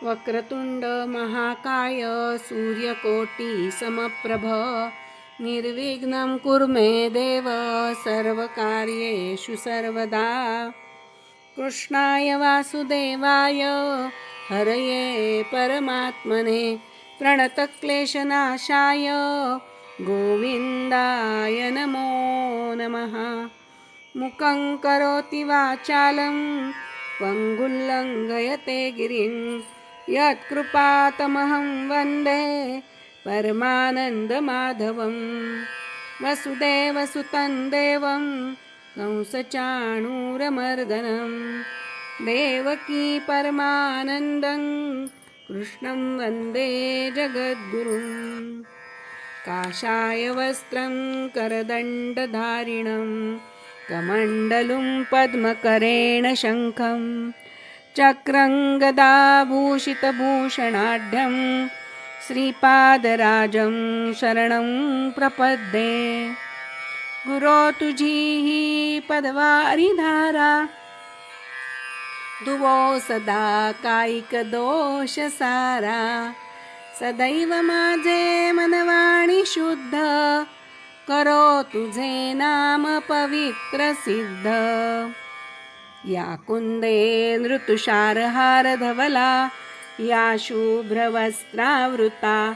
वक्रतुंड महाकाय सूर्यकोटी समप्रभ निर्विघ्नं कुरु मे देव सर्वकार्येषु सर्वदा। कृष्णाय वासुदेवाय हरये परमात्मने प्रणतक्लेशनाशाय गोविन्दाय नमो नमः। मुखं करोति वाचालं पङ्गुल्लङ्घयते गिरिं यत्कृपातमहं वन्दे परमानन्दमाधवं। वसुदेवसुतं देवं कंसचाणूरमर्दनं देवकी परमानन्दं कृष्णं वन्दे जगद्गुरुं। काषाय वस्त्रं करदण्डधारिणं कमण्डलुं पद्मकरेण शङ्खं चक्रं गदाभूषितभूषणाढ्यं श्रीपादराजं शरणं प्रपद्ये। गुरो तुझी ही पदवारी धारा धुवो सदा कायिक दोष सारा। सदैव माझे मनवाणी शुद्ध करो तुझे नाम पवित्र सिद्ध। या कुंदे ऋतुषारहार धवला या शुभ्रवस्त्रावृता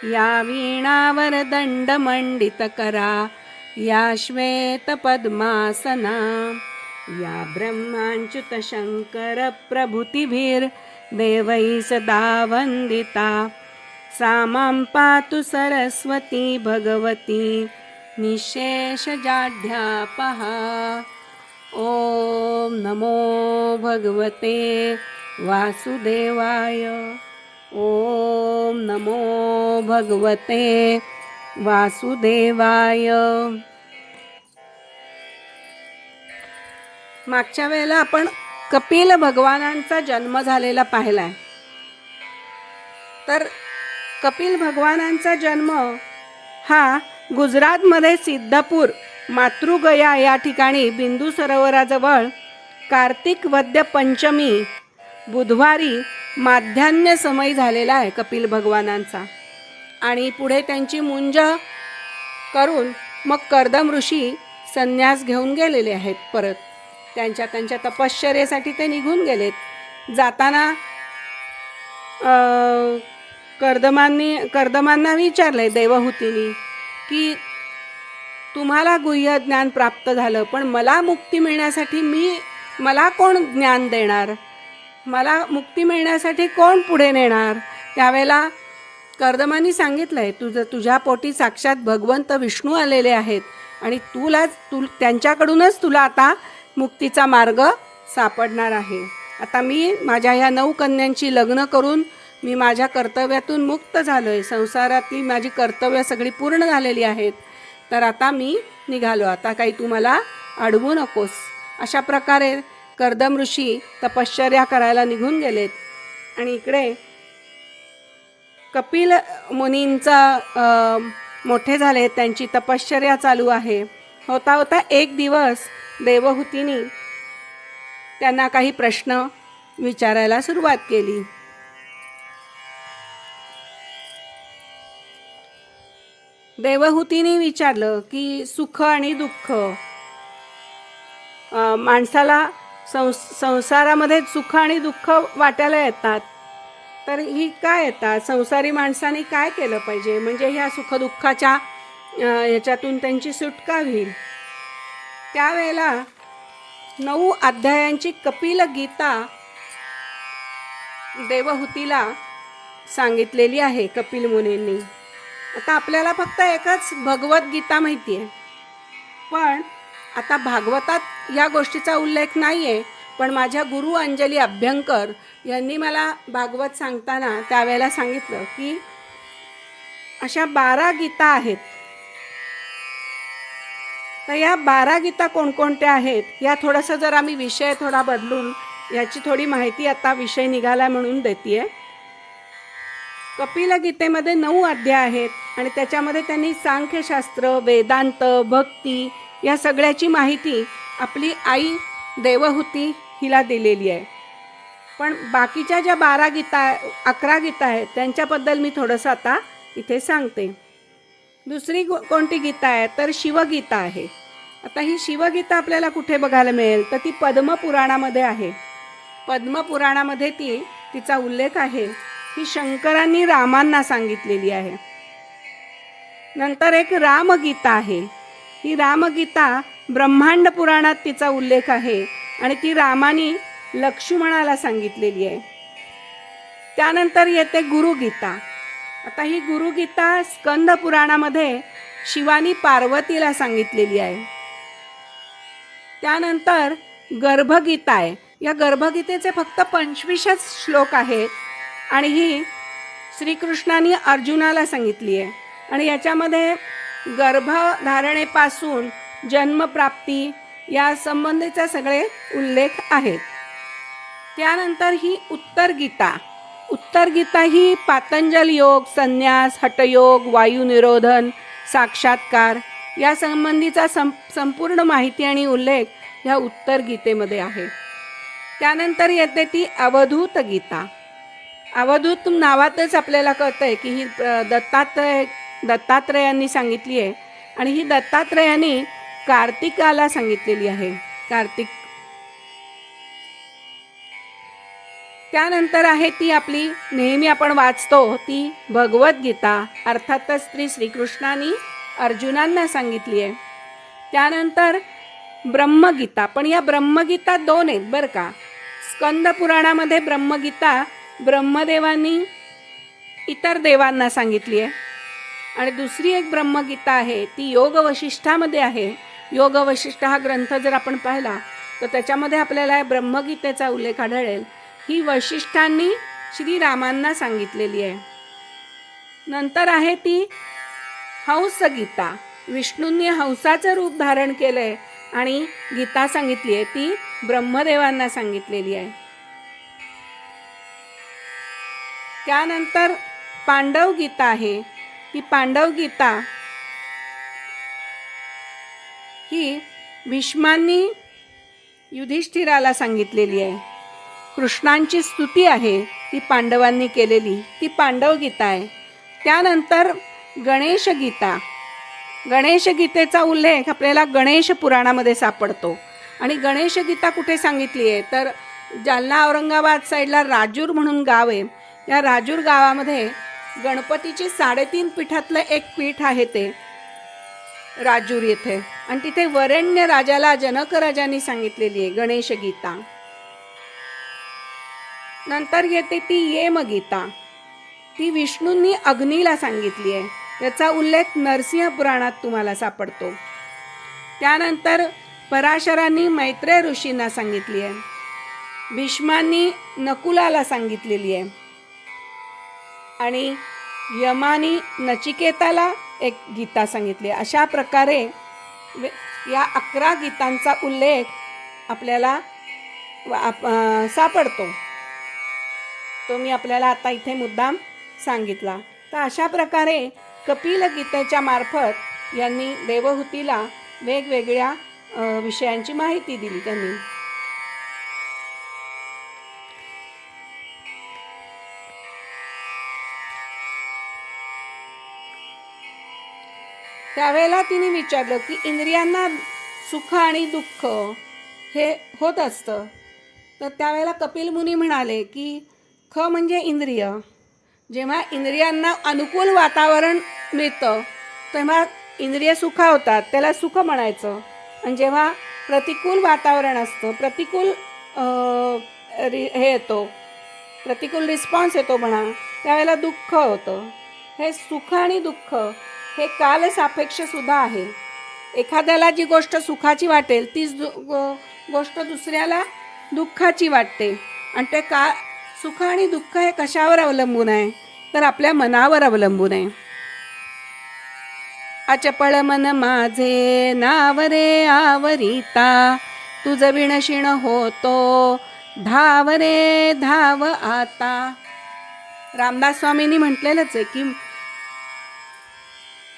या वीणावर दंडमंडितकरा या श्वेतपद्मासना या ब्रह्माच्युत शंकर प्रभृतिभिर्देवैः सदा वन्दिता। सा मां पातु सरस्वती भगवती निःशेषजाढ्यापहा। ॐ नमो भगवते वासुदेवाय। ॐ नमो भगवते वासुदेवाय। मागच्या वेळेला आपण कपिल भगवानांचा जन्म झालेला पाहिलाय। तर कपिल भगवानांचा जन्म हा गुजरातमध्ये सिद्धपूर मातृगया या ठिकाणी बिंदू सरोवराजवळ कार्तिक वद्य पंचमी बुधवारी माध्यान्ह समय झालेला आहे कपिल भगवानांचा। आणि पुढे त्यांची मुंज करून मग कर्दम ऋषी संन्यास घेऊन गेलेले आहेत। परत त्यांच्या तपश्चर्येसाठी ते निघून गेलेत। जाताना कर्दमांना विचारले देवहूतीने की तुम्हाला गुह्य ज्ञान प्राप्त झालं, पण मला मुक्ती मिळण्यासाठी मला कोण ज्ञान देणार, मला मुक्ती मिळण्यासाठी कोण पुढे नेणार। त्यावेळेला कर्दमांनी सांगितलंय तुझ्या पोटी साक्षात भगवंत विष्णू आलेले आहेत आणि त्यांच्याकडूनच तुला आता मुक्तीचा मार्ग सापडणार आहे। आता मी माझ्या ह्या 9 कन्यांची लग्न करून मी माझ्या कर्तव्यातून मुक्त झालोय। संसारातली माझी कर्तव्य सगळी पूर्ण झालेली आहेत। तर आता मी निघालो, आता काही तू मला अडवू नकोस। अशा प्रकारे कर्दम ऋषी तपश्चर्या करायला निघून गेलेत। आणि इकडे कपिल मुनींचा मोठे झाले, त्यांची तपश्चर्या चालू आहे। होता होता एक दिवस देवहूतीने त्यांना काही प्रश्न विचारायला सुरुवात केली। देवहूतीने विचारलं की सुख आणि दुःख माणसाला संसारामध्ये सुख आणि दुःख वाटायला येतात, तर ही काय येतात, संसारी माणसाने काय केलं पाहिजे म्हणजे ह्या सुखदुःखाच्या याच्यातून त्यांची सुटका होईल। त्यावेळेला 9 अध्यायांची कपिल गीता देवहूतीला सांगितलेली आहे कपिल मुनींनी। आता आपल्याला फक्त एकच भगवद्गीता माहिती आहे, पण आता भागवतात या गोष्टीचा उल्लेख नाही आहे। पण माझ्या गुरु अंजली अभ्यंकर यांनी मला भागवत सांगताना त्यावेळेला सांगितलं की अशा 12 गीता आहेत। तर या 12 गीता कोणकोणत्या आहेत या थोडंसं जर आम्ही विषय थोडा बदलून याची थोडी माहिती आता विषय निघाला म्हणून देते। कपिल गीतेमध्ये 9 अध्याय आहेत आणि त्याच्यामध्ये त्यांनी सांख्यशास्त्र, वेदांत, भक्ती या सगळ्याची माहिती आपली आई देवहूती हिला दिलेली आहे। पण बाकीच्या ज्या 12 गीता 11 गीता आहेत त्यांच्याबद्दल मी थोडंसं आता इथे सांगते. दुसरी कोणती गीता आहे तर शिवगीता आहे. आता ही शिवगीता आपल्याला कुठे बघायला मिळेल तर ती पद्मपुराणामध्ये आहे. पद्मपुराणामध्ये तिचा उल्लेख आहे. ही शंकरांनी रामांना सांगितलेली आहे. नंतर एक रामगीता आहे. ही रामगीता ब्रह्मांड पुराणात तिचा उल्लेख आहे आणि ती रामाने लक्ष्मणाला सांगितलेली आहे. त्यानंतर येते गुरुगीता. आता ही गुरुगीता स्कंद पुराणामध्ये शिवानी पार्वतीला सांगितलेली आहे. त्यानंतर गर्भगीता आहे. या गर्भगीतेचे फक्त 25 श्लोक आहेत आणि ही श्रीकृष्णाने अर्जुनाला सांगितली आहे. आणि याच्यामध्ये गर्भधारणेपासून जन्मप्राप्ती या संबंधीचे सगळे उल्लेख आहेत. त्यानंतर ही उत्तर गीता. उत्तर गीता ही पातंजल योग, संन्यास, हठयोग, वायुनिरोधन, साक्षात्कार या संबंधीचा संपूर्ण माहिती आणि उल्लेख ह्या उत्तर गीतेमध्ये आहे. त्यानंतर येते ती अवधूत गीता. अवधूत नावातच आपल्याला कळतंय की ही दत्तात्रेयांनी सांगितली आहे आणि ही दत्तात्रेयांनी कार्तिकाला सांगितलेली आहे. कार्तिक. त्यानंतर आहे ती आपली नेहमी आपण वाचतो ती भगवद्गीता. अर्थातच श्रीकृष्णाने अर्जुनांना सांगितली आहे. त्यानंतर ब्रह्मगीता. पण या ब्रह्मगीता 2 आहेत बरं का. स्कंद पुराणामध्ये ब्रह्मगीता ब्रह्मदेवांनी इतर देवांना सांगितली आहे आणि दुसरी एक ब्रह्मगीता आहे ती योग वशिष्ठामध्ये आहे. योग वशिष्ठ हा ग्रंथ जर आपण पाहिला तर त्याच्यामध्ये आपल्याला ब्रह्मगीतेचा उल्लेख आढळेल. ही वशिष्ठांनी श्रीरामांना सांगितलेली आहे. नंतर आहे ती हंसगीता. विष्णूंनी हंसाचं रूप धारण केलंय आणि गीता सांगितली आहे ती ब्रह्मदेवांना सांगितलेली आहे. त्यानंतर पांडव गीता आहे. ती पांडव गीता ही भीष्मांनी युधिष्ठिराला सांगितलेली आहे. कृष्णांची स्तुती आहे ती पांडवांनी केलेली, ती पांडव गीता आहे. त्यानंतर गणेश गीता. गणेश गीतेचा उल्लेख आपल्याला गणेश पुराणामध्ये सापडतो. आणि गणेश गीता कुठे सांगितली आहे तर जालना औरंगाबाद साईडला राजूर म्हणून गाव आहे. या राजूर गावामध्ये गणपतीची 3.5 पीठातलं एक पीठ आहे ते राजूर येथे. आणि तिथे वरेण्य राजाला जनक राजांनी सांगितलेली आहे गणेश गीता. नंतर येते ती येमगीता. ती विष्णूंनी अग्नीला सांगितली आहे. याचा उल्लेख नरसिंह पुराणात तुम्हाला सापडतो. त्यानंतर पराशरांनी मैत्रेय ऋषींना सांगितली आहे. भीष्मांनी नकुलाला सांगितलेली आहे आणि यमानी नचिकेताला एक गीता सांगितली. अशा प्रकारे या 11 गीतांचा उल्लेख आपल्याला सापडतो. तो मी आपल्याला आता इथे मुद्दाम सांगितला. तर अशा प्रकारे कपिल गीतेच्या मार्फत यांनी देवहूतीला वेगवेगळ्या विषयांची माहिती दिली त्यांनी. त्यावेळेला तिने विचारलं की इंद्रियांना सुख आणि दुःख हे होत असतं. तर त्यावेळेला कपिल मुनी म्हणाले की ख म्हणजे इंद्रिय. जेव्हा इंद्रियांना अनुकूल वातावरण मिळतं तेव्हा इंद्रिय सुखावतात, त्याला सुख म्हणायचं. आणि जेव्हा प्रतिकूल वातावरण असतं, प्रतिकूल प्रतिकूल रिस्पॉन्स येतो म्हणा, त्यावेळेला दुःख होतं. हे सुख आणि दुःख हे कालसापेक्ष सुद्धा आहे. एखाद्याला जी गोष्ट सुखाची वाटेल तीच गोष्ट दुसऱ्याला दुःखाची वाटते. आणि ते सुख आणि दुःख हे कशावर अवलंबून आहे तर आपल्या मनावर अवलंबून आहे. अचपळ मन माझे नावरे आवरिता, तुझ विणशिण होतो धाव रे धाव आता. रामदास स्वामींनी म्हटलेलंच आहे की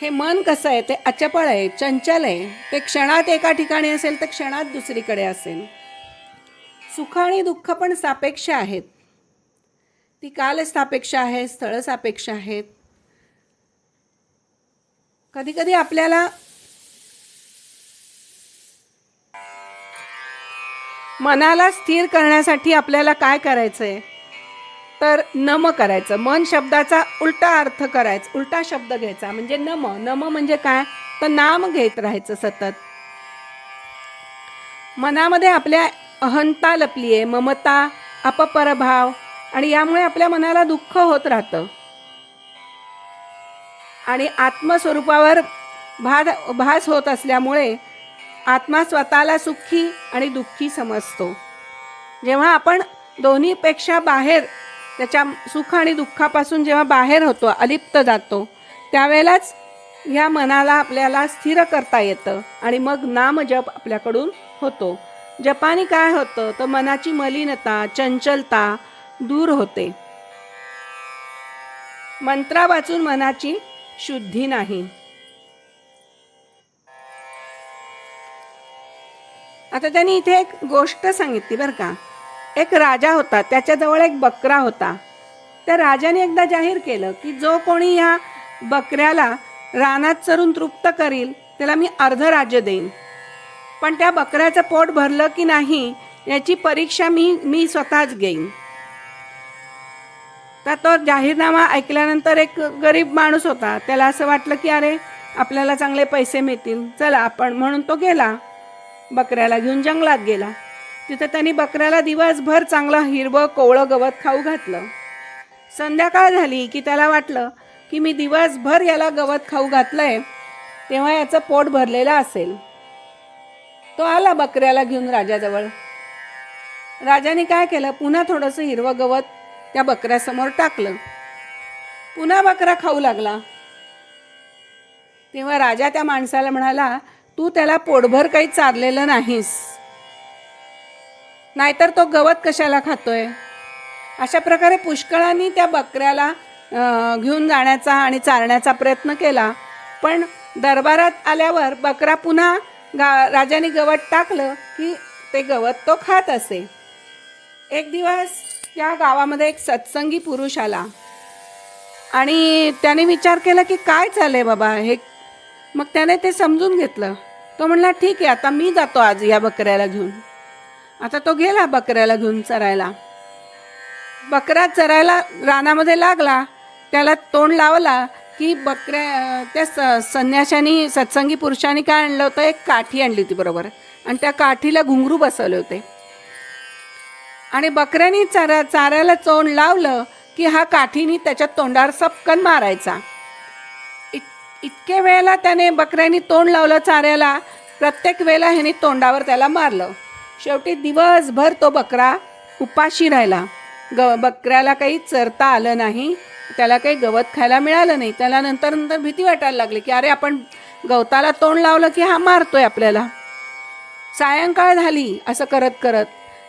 हे मन कसं आहे ते अचपळ आहे, चंचल आहे. ते क्षणात एका ठिकाणी असेल तर क्षणात दुसरीकडे असेल. सुख आणि दुःख पण सापेक्ष आहेत. ती कालसापेक्ष आहे, स्थळसापेक्ष आहेत. कधी कधी आपल्याला मनाला स्थिर करण्यासाठी आपल्याला काय करायचंय तर नम करायचं. मन शब्दाचा उलटा अर्थ करायचा, उलटा शब्द घ्यायचा, म्हणजे नम. नम म्हणजे काय तर नाम घेत राहायचं सतत. मनामध्ये आपल्या अहंता लपली आहे, ममता, अपपरभाव, आणि यामुळे आपल्या मनाला दुःख होत राहतं. आणि आत्मस्वरूपावर भास होत असल्यामुळे आत्मा स्वतःला सुखी आणि दुःखी समजतो. जेव्हा आपण दोन्हीपेक्षा बाहेर, त्याच्या सुख आणि दुःखापासून जेव्हा बाहेर होतो, अलिप्त जातो, त्यावेळेलाच ह्या मनाला आपल्याला स्थिर करता येतं आणि मग नामजप आपल्याकडून होतो. जपानी काय होतं तर मनाची मलिनता, चंचलता दूर होते. मंत्रा वाचून मनाची शुद्धी नाही. आता त्यांनी इथे एक गोष्ट सांगितली बरं का. एक राजा होता, त्याच्याजवळ एक बकरा होता. त्या राजाने एकदा जाहीर केलं की जो कोणी या बकऱ्याला रानात चरून तृप्त करील त्याला मी अर्ध राज्य देईन, पण त्या बकऱ्याचं पोट भरलं की नाही याची परीक्षा मी स्वतःच घेईन. तर तो जाहीरनामा ऐकल्यानंतर एक गरीब माणूस होता, त्याला असं वाटलं की अरे आपल्याला चांगले पैसे मिळतील, चला आपण, म्हणून तो गेला, बकऱ्याला घेऊन जंगलात गेला. तिथं त्यांनी बकऱ्याला दिवसभर चांगलं हिरवं कोवळं गवत खाऊ घातलं. संध्याकाळ झाली की त्याला वाटलं की मी दिवसभर याला गवत खाऊ घातलंय, तेव्हा याचं पोट भरलेलं असेल. तो आला बकऱ्याला घेऊन राजाजवळ. राजाने काय केलं, पुन्हा थोडंसं हिरवं गवत त्या बकऱ्यासमोर टाकलं. पुन्हा बकरा खाऊ लागला. तेव्हा राजा त्या माणसाला म्हणाला, तू त्याला पोटभर काही चारलेलं नाहीस, नाहीतर तो गवत कशाला खातोय. अशा प्रकारे पुष्कळांनी त्या बकऱ्याला घेऊन जाण्याचा आणि चारण्याचा प्रयत्न केला, पण दरबारात आल्यावर बकरा पुन्हा राजाने गवत टाकलं की ते गवत तो खात असे. एक दिवस त्या गावामध्ये एक सत्संगी पुरुष आला आणि त्याने विचार केला की काय चाललंय बाबा हे. मग त्याने ते समजून घेतलं. तो म्हणला ठीक आहे, आता मी जातो आज या बकऱ्याला घेऊन. आता तो गेला बकऱ्याला घेऊन चरायला. बकरा चरायला रानामध्ये लागला, त्याला तोंड लावला की त्या संन्याशानी, सत्संगी पुरुषांनी काय आणलं होतं, एक काठी आणली होती बरोबर, आणि त्या काठीला घुंगरू बसवले होते. आणि बकऱ्याने चाऱ्याला तोंड लावलं की हा काठीने त्याच्या तोंडावर सपकन मारायचा. इतके वेळेला त्याने बकऱ्याने तोंड लावलं चाऱ्याला, प्रत्येक वेळेला ह्याने तोंडावर त्याला मारलं. शेवटी दिवसभर तो बकरा उपाशी राहिला. बकऱ्याला काही चरता आलं नाही, त्याला काही गवत खायला मिळालं नाही. त्याला नंतर भीती वाटायला लागली की अरे आपण गवताला तोंड लावलं की हा मारतोय आपल्याला. सायंकाळ झाली. असं करत करत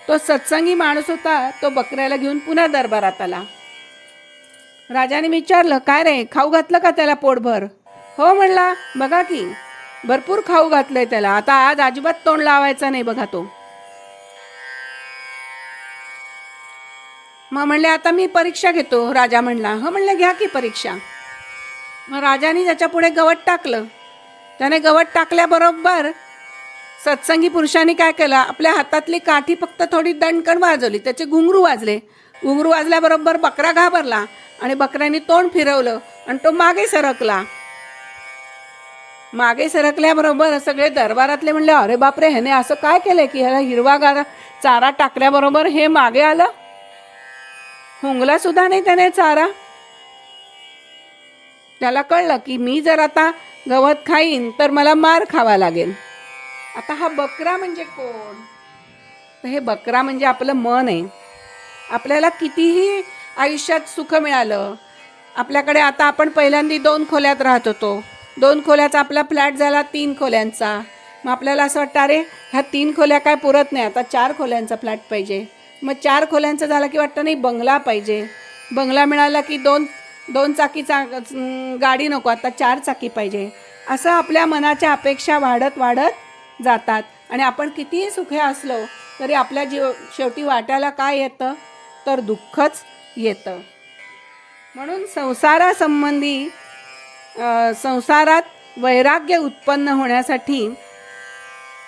तो सत्संगी माणूस होता, तो बकऱ्याला घेऊन पुन्हा दरबारात आला. राजाने विचारलं, काय रे, खाऊ घातलं का त्याला पोटभर? हो म्हणला, बघा की भरपूर खाऊ घातलंय त्याला, आता आज अजिबात तोंड लावायचं नाही बघा तो. मग म्हणले आता मी परीक्षा घेतो. राजा म्हणला, हो म्हणले घ्या की परीक्षा. मग राजाने त्याच्या पुढे गवत टाकलं. त्याने गवत टाकल्याबरोबर सत्संगी पुरुषांनी काय केलं, आपल्या हातातली काठी फक्त थोडी दणकण वाजवली, त्याचे घुंगरू वाजले. घुंगरू वाजल्याबरोबर बकरा घाबरला आणि बकऱ्याने तोंड फिरवलं आणि तो मागे सरकला. मागे सरकल्याबरोबर सगळे दरबारातले म्हणले, अरे बापरे, ह्याने असं काय केलंय की ह्याला हिरवागार चारा टाकल्याबरोबर हे मागे आलं, हुंगला सुद्धा नाही त्याने चारा. त्याला कळलं की मी जर आता गवत खाईन तर मला मार खावा लागेल. आता हा बकरा म्हणजे कोण, तर हे बकरा म्हणजे आपलं मन आहे. आपल्याला कितीही आयुष्यात सुख मिळालं, आपल्याकडे आता आपण पहिल्यांदा 2 खोल्यात राहत होतो, 2 खोल्याचा आपला फ्लॅट झाला 3 खोल्यांचा. मग आपल्याला असं वाटतं अरे ह्या 3 खोल्या काय पुरत नाही, आता 4 खोल्यांचा फ्लॅट पाहिजे. मग 4 खोल्यांचा झाला की वाटतं नाही बंगला पाहिजे. बंगला मिळाला की दोन चाकीचा गाडी नको, आता 4 चाकी पाहिजे. असं आपल्या मनाच्या अपेक्षा वाढत वाढत जातात. आणि आपण कितीही सुखी असलो तरी आपल्या शेवटी वाट्याला काय येतं तर दुःखच येतं. म्हणून संसारात वैराग्य उत्पन्न होण्यासाठी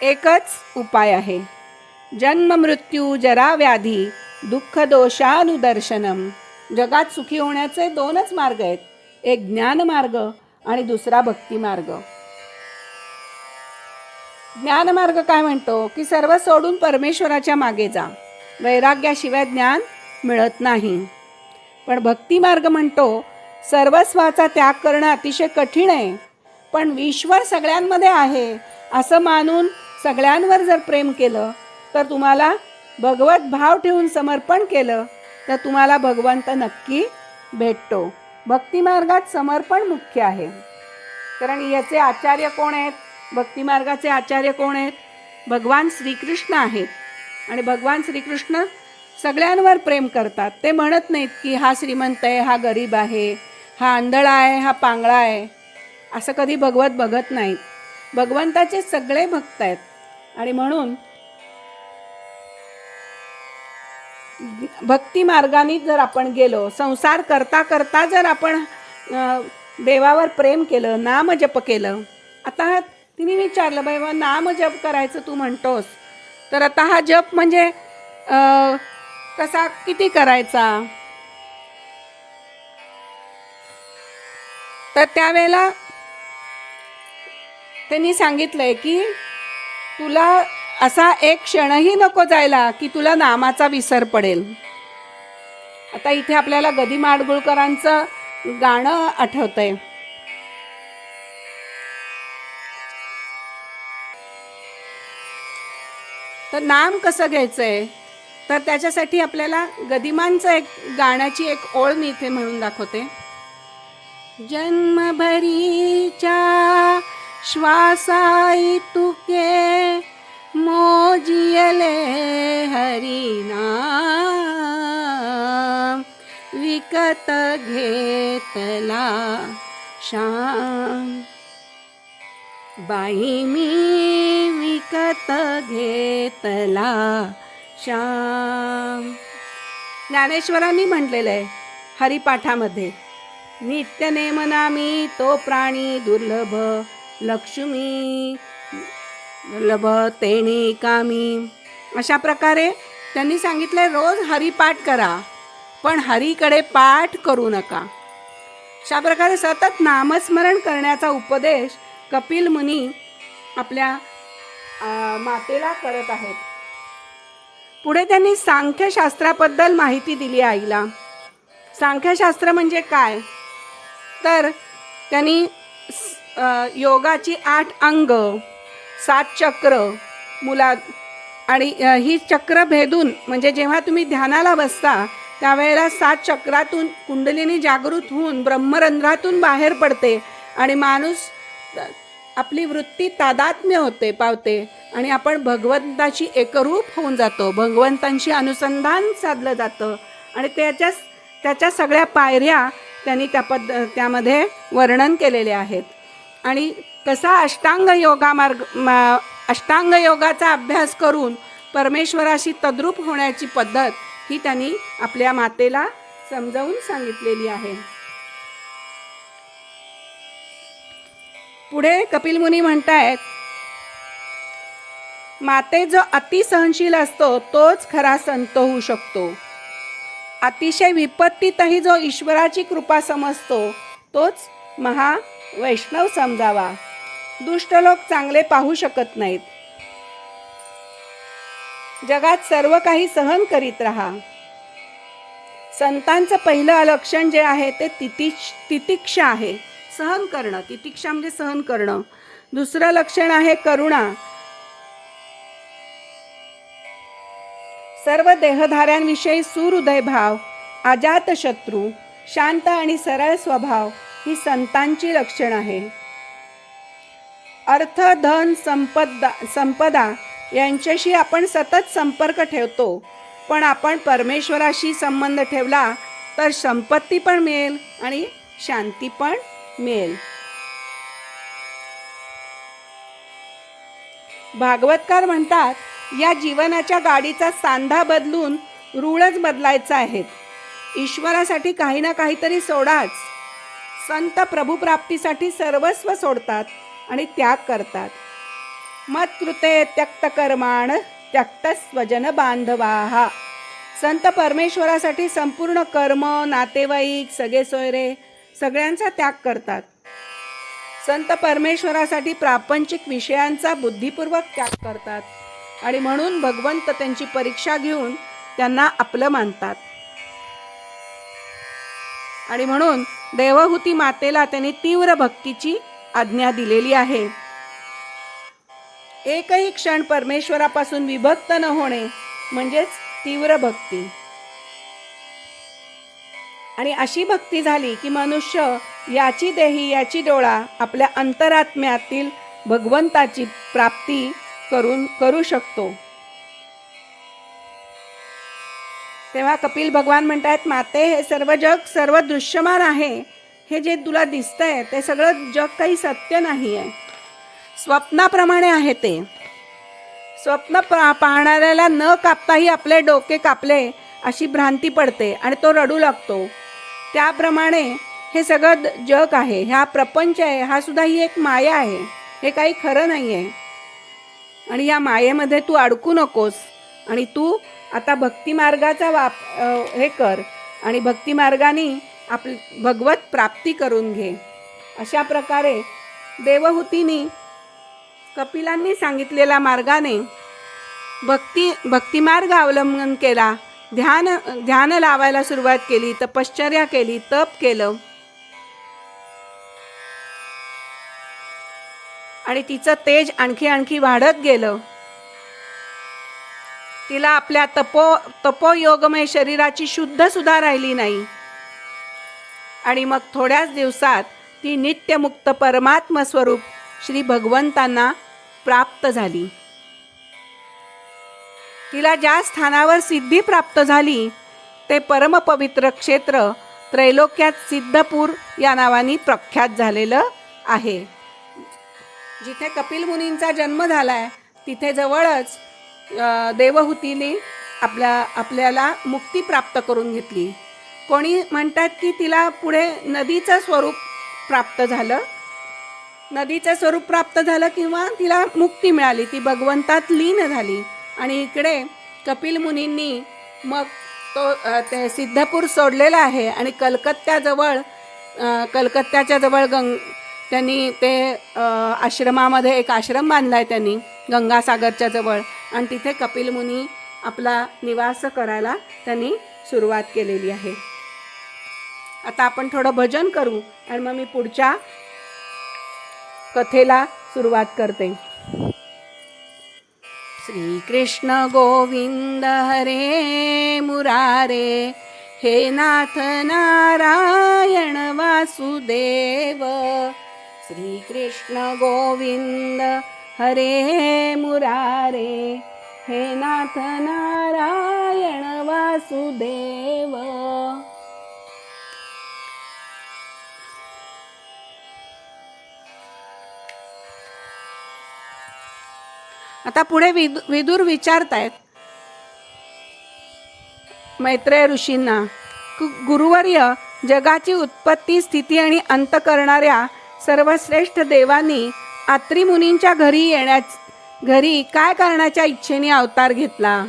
एकच उपाय आहे. जन्म मृत्यू जरा व्याधी दुःख दोषानुदर्शनम. जगात सुखी होण्याचे 2च मार्ग आहेत, एक ज्ञान मार्ग आणि दुसरा भक्ती मार्ग. ज्ञान मार्ग काय म्हणतो की सर्व सोडून परमेश्वराच्या मागे जा, वैराग्याशिवाय ज्ञान मिळत नाही. पण भक्ती मार्ग म्हणतो सर्वस्वाचा त्याग करणं अतिशय कठीण आहे, पण ईश्वर सगळ्यांमध्ये आहे असं मानून सगळ्यांवर जर प्रेम केलं तर तुम्हाला भगवत भाव ठेवून समर्पण केलं तर तुम्हाला भगवंत नक्की भेटतो. भक्ती मार्गात समर्पण मुख्य आहे. कारण याचे आचार्य कोण आहेत? भक्ती मार्गाचे आचार्य कोण आहेत? भगवान श्रीकृष्ण आहेत. आणि भगवान श्रीकृष्ण सगळ्यांवर प्रेम करतात. ते म्हणत नाहीत की हा श्रीमंत आहे, हा गरीब आहे, हा आंधळा आहे, हा पांगळा आहे, असं कधी भगवत बघत नाहीत. भगवंताचे सगळे भक्त आहेत. आणि म्हणून भक्ती मार्गाने जर आपण गेलो, संसार करता करता जर आपण देवावर प्रेम केलं, नाम जप केलं. आता तिने विचारलं, बाबा नाम जप करायचं तू म्हणतोस, तर आता हा जप म्हणजे कसा, किती करायचा? तर त्यावेळेला त्यांनी सांगितलंय की तुला असा एक क्षणही नको जायला की तुला नामाचा विसर पडेल. आता इथे आपल्याला गदी माडगुळकरांचं गाणं आठवतंय. तर नाम कसं घ्यायचंय, तर त्याच्यासाठी आपल्याला गदिमांचं एक गाण्याची एक ओळ मी इथे म्हणून दाखवते. जन्मभरीच्या श्वासाई तुके मोजियले हरिनाम विकत घेतला श्याम. बाई मी विकत घेतला श्याम. ज्ञानेश्वरांनी म्हटलेलं आहे हरिपाठामध्ये, नित्य नेमनामी तो प्राणी दुर्लभ लक्ष्मी दुर्लभ तेणे कामी. अशा प्रकारे त्यांनी सांगितलंय रोज हरिपाठ करा, पण हरीकडे पाठ करू नका. अशा प्रकारे सतत नामस्मरण करण्याचा उपदेश कपिल मुनी आपल्या मातेला करत आहेत. पुढे त्यांनी सांख्यशास्त्राबद्दल माहिती दिली आईला. सांख्यशास्त्र म्हणजे काय, तर त्यांनी योगाची 8 अंग, 7 चक्र मुलात, आणि ही चक्र भेदून, म्हणजे जेव्हा तुम्ही ध्यानाला बसता त्यावेळेला 7 चक्रातून कुंडलिनी जागृत होऊन ब्रह्मरंध्रातून बाहेर पडते आणि माणूस आपली वृत्ती तादात्म्य पावते आणि आपण भगवंताशी एकरूप होऊन जातो. भगवंतांशी अनुसंधान साधलं जातं आणि त्याच्या सगळ्या पायऱ्या त्यांनी त्यामध्ये वर्णन केलेले आहेत. आणि कसा अष्टांग योगाचा अभ्यास करून परमेश्वराशी तद्रूप होण्याची पद्धत ही त्यांनी आपल्या मातेला समजावून सांगितलेली आहे. पुढे कपिल मुनी म्हणतायत, माते जो अतिसहनशील असतो तोच खरा संत होऊ शकतो. अतिशय विपत्तीतही जो ईश्वराची कृपा समजतो तोच महावैष्णव समजावा. दुष्ट लोक चांगले पाहू शकत नाहीत. जगात सर्व काही सहन करीत राहा. संतांचं पहिलं लक्षण जे आहे ते तितिक्षा आहे, सहन करणं. तितिक्षा म्हणजे सहन करणं. दुसरं लक्षण आहे करुणा. सर्व देहधाऱ्यांविषयी सुहृदय भाव, अजात शत्रू, शांत आणि सरळ स्वभाव ही संतांची लक्षण आहे. अर्थ, धन, संपदा यांच्याशी आपण सतत संपर्क ठेवतो, पण आपण परमेश्वराशी संबंध ठेवला तर संपत्ती पण मिळेल आणि शांती पण मिळेल. भागवतकार म्हणतात, या जीवनाच्या गाडीचा सांधा बदलून रूळच बदलायचा आहे. ईश्वरासाठी काही ना काहीतरी सोडाच. संत प्रभुप्राप्तीसाठी सर्वस्व सोडतात आणि त्याग करतात. मत्कृते त्यक्त कर्माण त्यक्त स्वजन बांधवाहा. संत परमेश्वरासाठी संपूर्ण कर्म, नातेवाईक, सगळे सोयरे सगळ्यांचा त्याग करतात. संत परमेश्वरासाठी प्रापंचिक विषयांचा बुद्धिपूर्वक त्याग करतात आणि म्हणून भगवंत त्यांची परीक्षा घेऊन त्यांना आपलं मानतात. आणि म्हणून देवहूती मातेला त्यांनी तीव्र भक्तीची आज्ञा दिलेली आहे. एकही क्षण परमेश्वरापासून विभक्त न होणे म्हणजेच तीव्र भक्ती. आणि अशी भक्ती झाली की मनुष्य याची देही याची डोळा आपल्या अंतरात्म्यातील भगवंताची प्राप्ती करू शकतो. तेव्हा कपिल भगवान म्हणतात, माते हे सर्व जग सर्व दृश्यमान आहे. हे जे तुला दिसतंय ते सगळं जग काही सत्य नाही आहे, स्वप्नाप्रमाणे आहे. ते स्वप्न पाहणाऱ्याला न कापताही आपले डोके कापले अशी भ्रांती पडते आणि तो रडू लागतो. त्याप्रमाणे हे सगळं जग आहे, ह्या प्रपंच आहे, हा सुद्धा ही एक माया आहे. हे काही खरं नाही आहे. आणि या मायेमध्ये तू अडकू नकोस. आणि तू आता भक्तिमार्गाचा हे कर आणि भक्तिमार्गाने भगवत प्राप्ती करून घे. अशा प्रकारे देवहूतीनी कपिलांनी सांगितलेल्या मार्गाने भक्तिमार्ग अवलंबन केला. ध्यान लावायला सुरुवात केली, तपश्चर्या केली, तप केलं. आणि तिचं तेज आणखी वाढत गेलं. तिला आपल्या तपोयोगमय शरीराची शुद्ध सुद्धा राहिली नाही. आणि मग थोड्याच दिवसात ती नित्यमुक्त परमात्म स्वरूप श्री भगवंतांना प्राप्त झाली. तिला ज्या स्थानावर सिद्धी प्राप्त झाली ते परमपवित्र क्षेत्र त्रैलोक्यात सिद्धपूर या नावाने प्रख्यात झालेलं आहे. जिथे कपिल मुनींचा जन्म झालाय तिथे जवळच देवहूतीने आपल्याला मुक्ती प्राप्त करून घेतली. कोणी म्हणतात की तिला पुढे नदीचं स्वरूप प्राप्त झालं. नदीचं स्वरूप प्राप्त झालं किंवा तिला मुक्ती मिळाली, ती भगवंतात लीन झाली. आणि इकडे कपिल मुनींनी मग ते सिद्धपूर सोडलेलं आहे आणि कलकत्त्याच्या जवळ त्यांनी ते आश्रमामध्ये एक आश्रम बांधला आहे त्यांनी गंगासागरच्या जवळ. आणि तिथे कपिल मुनी आपला निवास करायला त्यांनी सुरुवात केलेली आहे. आता आपण थोडं भजन करू आणि मग मी पुढच्या कथेला सुरुवात करते. श्री कृष्ण गोविंद हरे मुरारे, हे नाथ नारायण वासुदेव. श्री कृष्ण गोविंद हरे मुरारे, हे नाथ नारायण वासुदेव. आता पुढे विदुर विचारतायत मैत्रेय ऋषींना, गुरुवर्य, जगाची उत्पत्ती, स्थिती आणि अंत करणाऱ्या सर्वश्रेष्ठ देवांनी आत्री मुनींच्या घरी काय करण्याच्या इच्छेने अवतार घेतला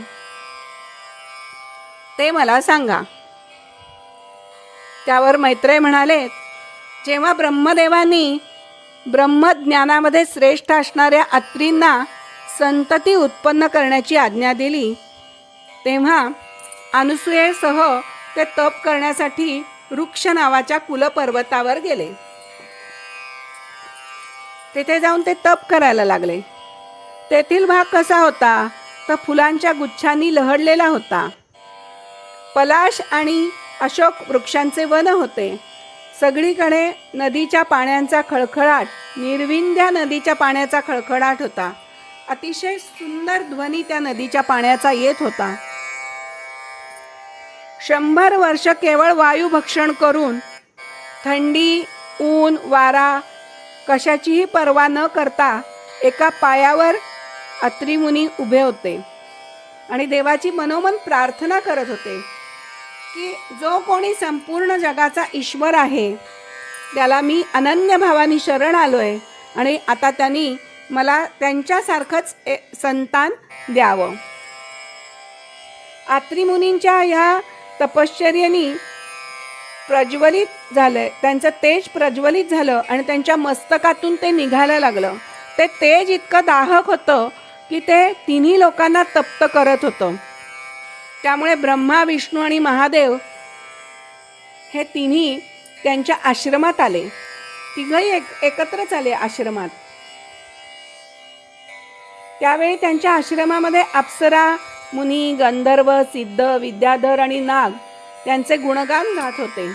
ते मला सांगा. त्यावर मैत्रेय म्हणाले, जेव्हा ब्रह्मदेवांनी ब्रह्मज्ञानामध्ये श्रेष्ठ असणाऱ्या अत्रींना संतती उत्पन्न करण्याची आज्ञा दिली तेव्हा अनुसूयेसह ते तप करण्यासाठी वृक्ष नावाच्या कुलपर्वतावर गेले. तेथे जाऊन ते तप करायला लागले. तेथील भाग कसा होता तर फुलांच्या गुच्छांनी लहडलेला होता. पलाश आणि अशोक वृक्षांचे वन होते. सगळीकडे नदीच्या पाण्याचा खळखळाट, निर्विंध्य नदीच्या पाण्याचा खळखळाट होता. अतिशय सुंदर ध्वनी त्या नदीच्या पाण्याचा येत होता. 100 वर्ष केवळ वायू भक्षण करून थंडी, ऊन, वारा कशाचीही पर्वा न करता एका पायावर अत्रि मुनी उभे होते आणि देवाची मनोमन प्रार्थना करत होते. की जो कोणी संपूर्ण जगाचा ईश्वर आहे त्याला मी अनन्य भावाने शरण आलोय आणि आता त्यांनी मला त्यांच्यासारखंच संतान द्यावं. आत्री मुनींच्या ह्या तपश्चर्येने प्रज्वलित झालंय, त्यांचं तेज प्रज्वलित झालं आणि त्यांच्या मस्तकातून ते निघायला लागलं. ते तेज इतकं दाहक होतं की ते तिन्ही लोकांना तप्त करत होतं. त्यामुळे ब्रह्मा, विष्णू आणि महादेव हे तिन्ही त्यांच्या आश्रमात आले. तिघही एकत्रच आले आश्रमात. त्यावेळी त्यांच्या आश्रमामध्ये अप्सरा, मुनी, गंधर्व, सिद्ध, विद्याधर आणि नाग त्यांचे गुणगान गात होते.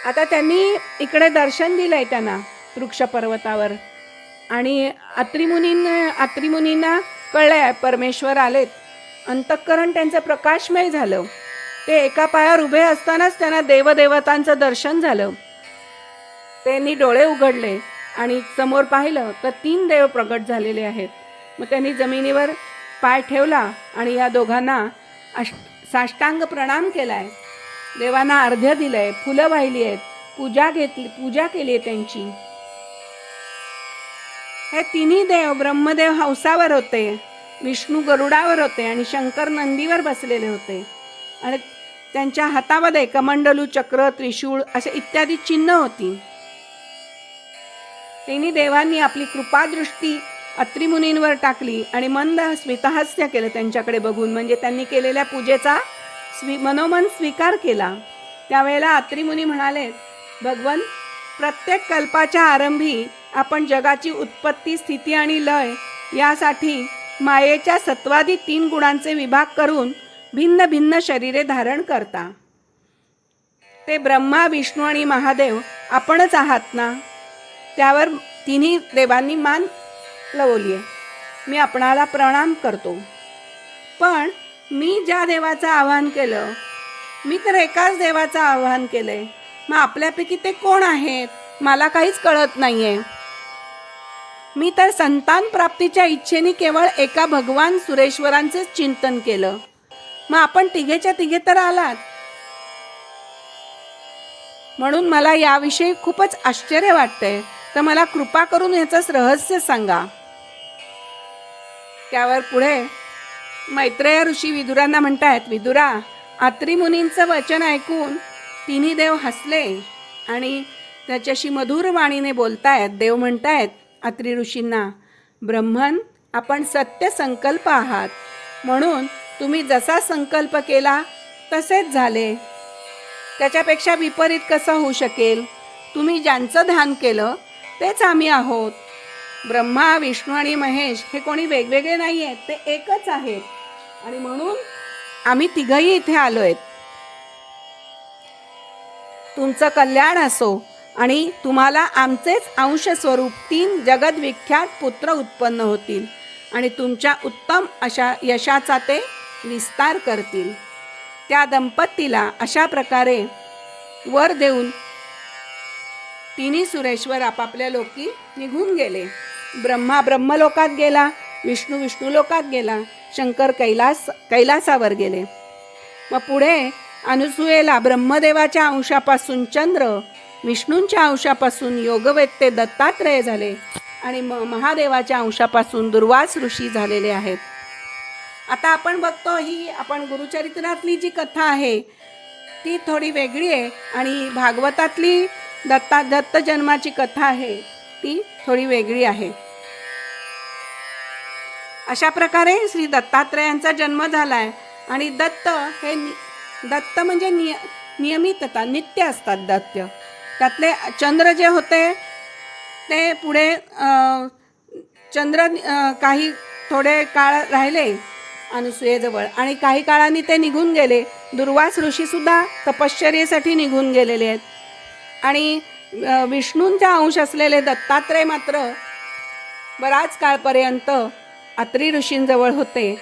आता त्यांनी इकडे दर्शन दिलंय त्यांना वृक्ष पर्वतावर आणि अत्री मुनींना कळलंय परमेश्वर आलेत. अंतःकरण त्यांचं प्रकाशमय झालं. ते एका पायावर उभे असतानाच त्यांना देवदेवतांचं दर्शन झालं. त्यांनी डोळे उघडले आणि समोर पाहिलं तर 3 देव प्रगट झालेले आहेत. मग त्यांनी जमिनीवर पाय ठेवला आणि या दोघांना साष्टांग प्रणाम केलाय. देवांना अर्घ्य दिलंय, फुलं वाहिली आहेत, पूजा केली आहे त्यांची. हे तिन्ही देव, ब्रह्मदेव हंसावर होते, विष्णू गरुडावर होते आणि शंकर नंदीवर बसलेले होते. आणि त्यांच्या हातामध्ये कमंडलू, चक्र, त्रिशूळ असे इत्यादी चिन्ह होती. तिन्ही देवांनी आपली कृपादृष्टी अत्री मुनींवर टाकली आणि मंद स्मितहास्य केलं त्यांच्याकडे बघून. म्हणजे त्यांनी केलेल्या पूजेचा मनोमन स्वीकार केला. त्यावेळेला अत्री मुनी म्हणाले, भगवन, प्रत्येक कल्पाच्या आरंभी आपण जगाची उत्पत्ती, स्थिती आणि लय यासाठी मायेच्या सत्वादी 3 गुणांचे विभाग करून भिन्न भिन्न शरीरे धारण करता. ते ब्रह्मा, विष्णू आणि महादेव आपणच आहात ना? त्यावर तिन्ही देवांनी मान लवली आहे. मी आपणाला प्रणाम करतो. पण मी ज्या देवाचं आवाहन केलं, मी तर एकाच देवाचं आवाहन केलंय. मग आपल्यापैकी ते कोण आहेत? मला काहीच कळत नाहीये. मी तर संतान प्राप्तीच्या इच्छेने केवळ एका भगवान सुरेश्वरांचेच चिंतन केलं. मग आपण तिघेच्या तिघे तर आलात. म्हणून मला याविषयी खूपच आश्चर्य वाटतंय. तर मला कृपा करून याचंच रहस्य सांगा. त्यावर पुढे मैत्रेय ऋषी विदुरांना म्हणतायत, विदुरा, अत्री मुनींचं वचन ऐकून तिन्ही देव हसले आणि त्याच्याशी मधुर वाणीने बोलतायत. देव म्हणतायत अत्री ऋषींना, ब्रह्मन, आपण सत्य संकल्प आहात, म्हणून तुम्ही जसा संकल्प केला तसेच झाले. त्याच्यापेक्षा विपरीत कसं होऊ शकेल? तुम्ही ज्यांचं ध्यान केलं तेच आम्ही आहोत. ब्रह्मा, विष्णू आणि महेश हे कोणी वेगवेगळे नाही आहेत, ते एकच आहेत. आणि म्हणून आम्ही तिघही इथे आलोय. तुमचं कल्याण असो आणि तुम्हाला आमचेच अंश स्वरूप 3 जगद्विख्यात पुत्र उत्पन्न होतील आणि तुमच्या उत्तम अशा यशाचा ते विस्तार करतील. त्या दंपतीला अशा प्रकारे वर देऊन तिन्ही सुरेश्वर आपापल्या लोकी निघून गेले. ब्रह्मा ब्रह्मलोकात गेला, विष्णू विष्णुलोकात गेला, शंकर कैलासावर गेले. मग पुढे अनुसूयेला ब्रह्मदेवाच्या अंशापासून चंद्र, विष्णूंच्या अंशापासून योगवेत्ते दत्तात्रेय झाले आणि महादेवाच्या अंशापासून दुर्वास ऋषी झालेले आहेत. आता आपण बघतो, ही आपण गुरुचरित्रातली जी कथा आहे ती थोडी वेगळी आहे आणि भागवतातली दत्त जन्माची कथा आहे ती थोडी वेगळी आहे. अशा प्रकारे श्री दत्तात्रेयांचा जन्म झालाय आणि दत्त म्हणजे नियमितता, नित्य असतात दत्त. त्यातले चंद्र जे होते ते पुढे चंद्र काही थोडे काळ राहिले अनुसूयेजवळ आणि काही काळाने ते निघून गेले. दुर्वास ऋषीसुद्धा तपश्चर्येसाठी निघून गेलेले आहेत. आणि विष्णूंचा अंश असलेले दत्तात्रेय मात्र बराच काळपर्यंत अत्री ऋषींजवळ होते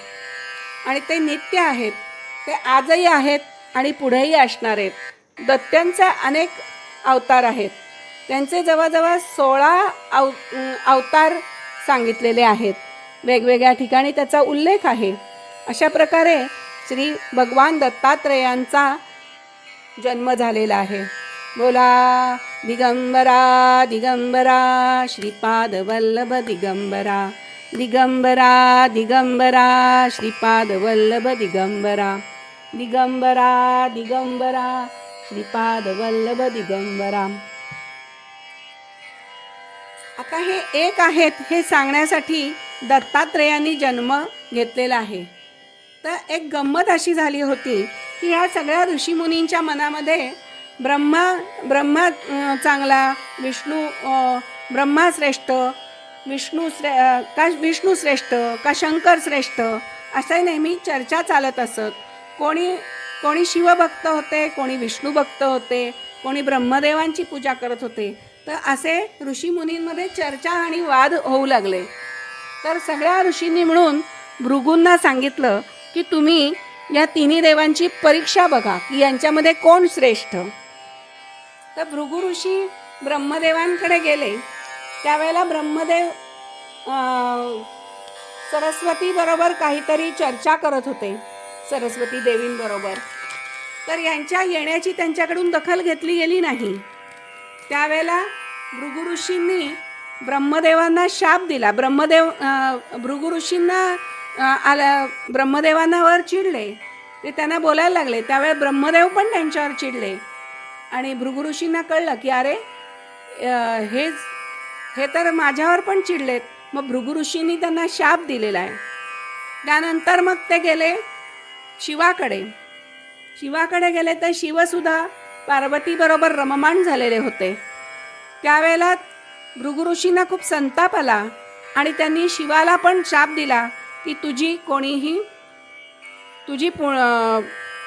आणि ते नित्य आहेत. ते आजही आहेत आणि पुढेही असणार आहेत. दत्त्यांचे अनेक अवतार आहेत. त्यांचे जवळजवळ 16 अवतार सांगितलेले आहेत. वेगवेगळ्या ठिकाणी त्याचा उल्लेख आहे. अशा प्रकारे श्री भगवान दत्तात्रेयांचा जन्म झालेला आहे. बोला दिगंबरा दिगंबरा श्रीपाद वल्लभ दिगंबरा, दिगंबरा दिगंबरा श्रीपाद वल्लभ दिगंबरा, दिगंबरा दिगंबरा श्रीपाद वल्लभ दिगंबरा. आता हे एक आहेत हे सांगण्यासाठी दत्तात्रेयांनी जन्म घेतलेला आहे. तर एक गंमत अशी झाली होती की ह्या सगळ्या ऋषीमुनींच्या मनामध्ये ब्रह्मा चांगला, ब्रह्मा श्रेष्ठ, विष्णू श्रेष्ठ का शंकर श्रेष्ठ असं नेहमी चर्चा चालत असत. कोणी शिवभक्त होते, कोणी विष्णू भक्त होते, कोणी ब्रह्मदेवांची पूजा करत होते. तर असे ऋषीमुनींमध्ये चर्चा आणि वाद होऊ लागले. तर सगळ्या ऋषींनी मिळून भृगूंना सांगितलं की तुम्ही या तिन्ही देवांची परीक्षा बघा की यांच्यामध्ये कोण श्रेष्ठ. तर भृगु ऋषी ब्रह्मदेवांकडे गेले. त्यावेळेला ब्रह्मदेव सरस्वती बरोबर काहीतरी चर्चा करत होते, सरस्वती देवींबरोबर. तर यांच्या येण्याची त्यांच्याकडून दखल घेतली गेली नाही. त्यावेळेला भृगु ऋषींनी ब्रह्मदेवांना शाप दिला. भृगु ऋषींना ब्रह्मदेवांना वर चिडले, ते त्यांना बोलायला लागले. त्यावेळेस ब्रह्मदेव पण त्यांच्यावर चिडले आणि भृगु ऋषींना कळलं की अरे हे तर माझ्यावर पण चिडलेत. मग भृगु ऋषींनी त्यांना शाप दिलेला आहे. त्यानंतर मग ते गेले शिवाकडे गेले. तर शिवसुद्धा पार्वतीबरोबर रममाण झालेले होते. त्यावेळेला भृगु ऋषींना खूप संताप आला आणि त्यांनी शिवाला पण शाप दिला की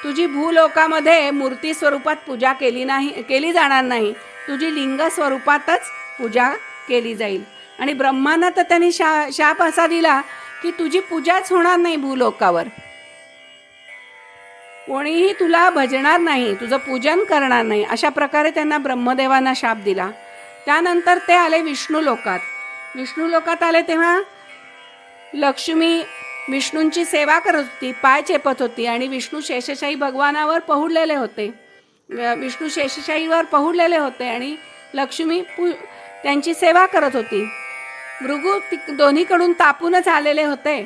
तुझी भूलोकामध्ये मूर्ती स्वरूपात पूजा केली जाणार नाही, तुझी लिंग स्वरूपातच पूजा केली जाईल. आणि ब्रह्मांना तर त्यांनी शाप असा दिला की तुझी पूजाच होणार नाही भूलोकावर, कोणीही तुला भजणार नाही, तुझं पूजन करणार नाही. अशा प्रकारे त्यांना ब्रह्मदेवांना शाप दिला. त्यानंतर ते आले विष्णू लोकात आले. तेव्हा लक्ष्मी विष्णूंची सेवा करत होती, पाय चेपत होती आणि विष्णू शेषशाही भगवानावर पहुडलेले होते आणि लक्ष्मी त्यांची सेवा करत होती. भृगु दोन्हीकडून तापूनच आलेले होते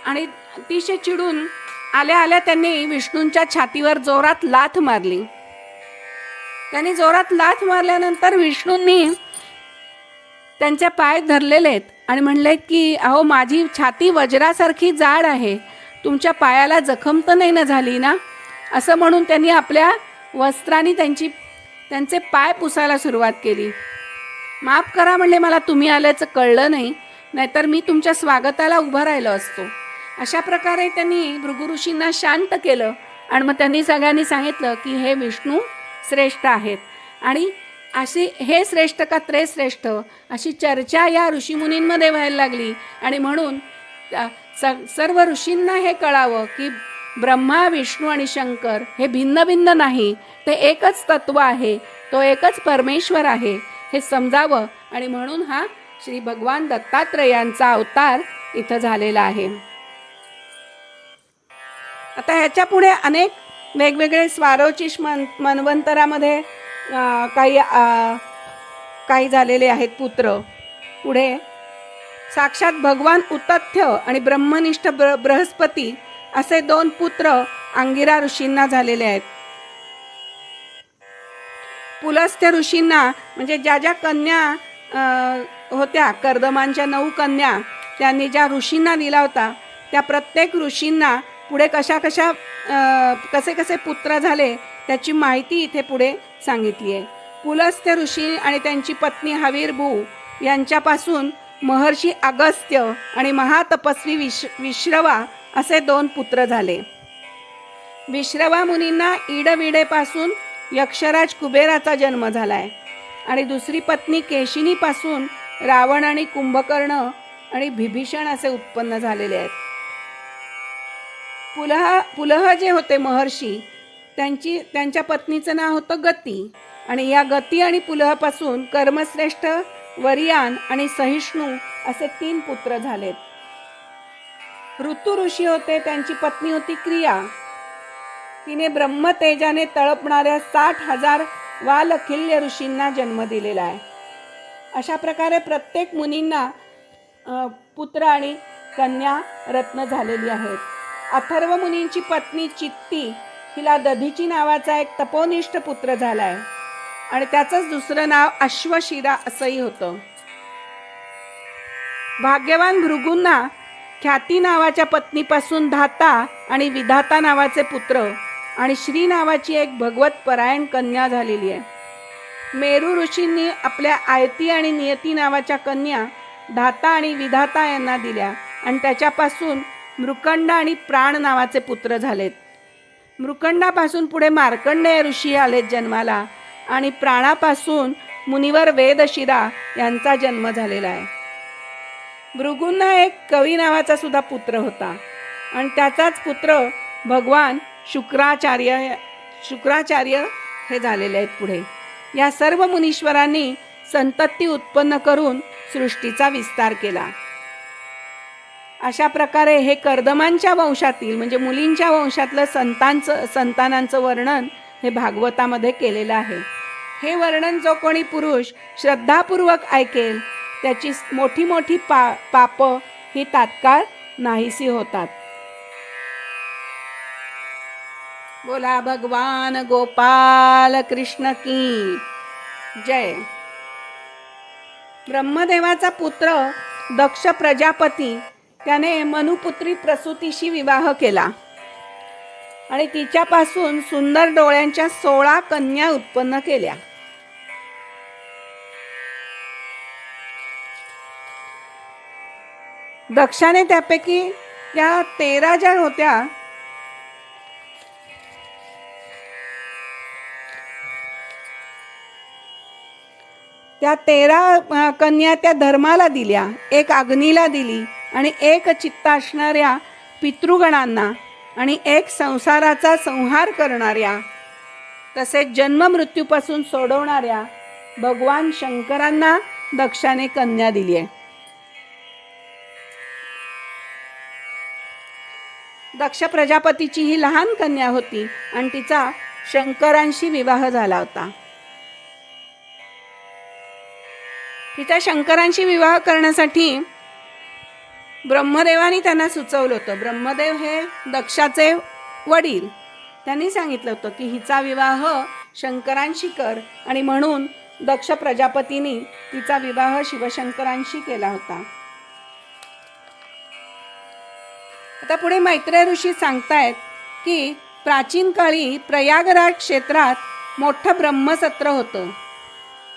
आणि अतिशय चिडून आल्या त्यांनी विष्णूंच्या छातीवर जोरात लाथ मारली. त्यांनी जोरात लाथ मारल्यानंतर विष्णूंनी त्यांचे पाय धरलेले आहेत आणि म्हणले की अहो माझी छाती वज्रासारखी जाड आहे, तुमच्या पायाला जखम तर नाही ना झाली ना. असं म्हणून त्यांनी आपल्या वस्त्रांनी त्यांचे पाय पुसायला सुरुवात केली. माफ करा म्हणले, मला तुम्ही आल्याचं कळलं नाही, नाहीतर मी तुमच्या स्वागताला उभा राहिलो असतो. अशा प्रकारे त्यांनी भृगु ऋषींना शांत केलं आणि मग त्यांनी सगळ्यांनी सांगितलं की हे विष्णू श्रेष्ठ आहेत. आणि अशी हे श्रेष्ठ का ते श्रेष्ठ अशी चर्चा या ऋषीमुनींमध्ये व्हायला लागली. आणि म्हणून सर्व ऋषींना हे कळावं की ब्रह्मा, विष्णू आणि शंकर हे भिन्न भिन्न नाही, ते एकच तत्व आहे, तो एकच परमेश्वर आहे हे समजावं. आणि म्हणून हा श्री भगवान दत्तात्रेयांचा अवतार इथं झालेला आहे. आता ह्याच्या पुढे अनेक वेगवेगळे स्वारोचिष मन्वंतरामध्ये काही झालेले आहेत पुत्र. पुढे साक्षात भगवान उतथ्य आणि ब्रह्मनिष्ठ बृहस्पती असे 2 पुत्र अंगिरा ऋषींना झालेले आहेत. पुलस्त्य ऋषींना म्हणजे ज्या कन्या होत्या, कर्दमांच्या 9 कन्या त्यांनी ज्या ऋषींना दिला होता, त्या प्रत्येक ऋषींना पुढे कसे पुत्र झाले त्याची माहिती इथे पुढे सांगितली आहे. पुलस्त्य ऋषी आणि त्यांची पत्नी हवीरभू यांच्यापासून महर्षी अगस्त्य आणि महातपस्वी विश्रवा असे 2 पुत्र झाले. विश्रवा मुनींना ईडविडेपासून यक्षराज कुबेराचा जन्म झालाय आणि दुसरी पत्नी केशिनीपासून रावण आणि कुंभकर्ण आणि बिभीषण असे उत्पन्न झालेले आहेत. पुलह जे होते महर्षी, त्यांच्या पत्नीचं नाव होतं गती आणि या गती आणि पुलहपासून कर्मश्रेष्ठ, वरियान आणि सहिष्णू असे 3 पुत्र झालेत. ऋतू ऋषी होते, त्यांची पत्नी होती क्रिया. तिने ब्रह्मतेजाने तळपणाऱ्या 60,000 वालखिल्य ऋषींना जन्म दिलेला आहे. अशा प्रकारे प्रत्येक मुनींना पुत्र आणि कन्या रत्न झालेली आहेत. अथर्व मुनींची पत्नी चित्ती, हिला दधीची नावाचा एक तपोनिष्ठ पुत्र झाला आहे आणि त्याचंच दुसरं नाव अश्वशिरा असंही होतं. भाग्यवान भृगूंना ख्याती नावाच्या पत्नीपासून धाता आणि विधाता नावाचे पुत्र आणि श्री नावाची एक भगवत परायण कन्या झालेली आहे. मेरू ऋषींनी आपल्या आयती आणि नियती नावाच्या कन्या धाता आणि विधाता यांना दिल्या आणि त्याच्यापासून मृकंड आणि प्राण नावाचे पुत्र झालेत. मृकंडापासून पुढे मार्कंडेय ऋषी आलेत जन्माला आणि प्राणापासून मुनिवर वेदशिरा यांचा जन्म झालेला आहे. भृगूंना एक कवी नावाचा सुद्धा पुत्र होता आणि त्याचाच पुत्र भगवान शुक्राचार्य हे झालेले आहेत पुढे. या सर्व मुनीश्वरांनी संतती उत्पन्न करून सृष्टीचा विस्तार केला. अशा प्रकारे हे कर्दमांच्या वंशातील म्हणजे मुलींच्या वंशातलं संतानांचं वर्णन हे भागवतामध्ये केलेलं आहे. हे वर्णन जो कोणी पुरुष श्रद्धापूर्वक ऐकेल त्याची मोठी मोठी पाप ही तात्काळ नाहीसी होतात. बोला भगवान गोपाल कृष्ण की जय. ब्रह्मदेवाचा पुत्र दक्ष प्रजापती त्याने मनुपुत्री प्रसूतीशी विवाह केला आणि तिच्यापासून सुंदर डोळ्यांच्या 16 कन्या उत्पन्न केल्या. दक्षाने त्यापैकी त्या 13 ज्या होत्या त्या 13 कन्या त्या धर्माला दिल्या, एक अग्नीला दिली आणि एक चित्त असणाऱ्या पितृगणांना आणि एक संसाराचा संहार करणाऱ्या तसेच जन्म मृत्यूपासून सोडवणाऱ्या भगवान शंकरांना दक्षाने कन्या दिली आहे. दक्ष प्रजापतीची ही लहान कन्या होती आणि तिचा शंकरांशी विवाह झाला होता. तिचा शंकरांशी विवाह करण्यासाठी ब्रह्मदेवानी त्यांना सुचवलं होतं. ब्रह्मदेव हे दक्षाचे वडील, त्यांनी सांगितलं होतं की हिचा विवाह शंकरांशी कर आणि म्हणून दक्ष प्रजापतींनी तिचा विवाह शिवशंकरांशी केला होता. आता पुढे मैत्रेय ऋषी सांगतायत की प्राचीन काळी प्रयागराज क्षेत्रात मोठं ब्रह्मसत्र होतं,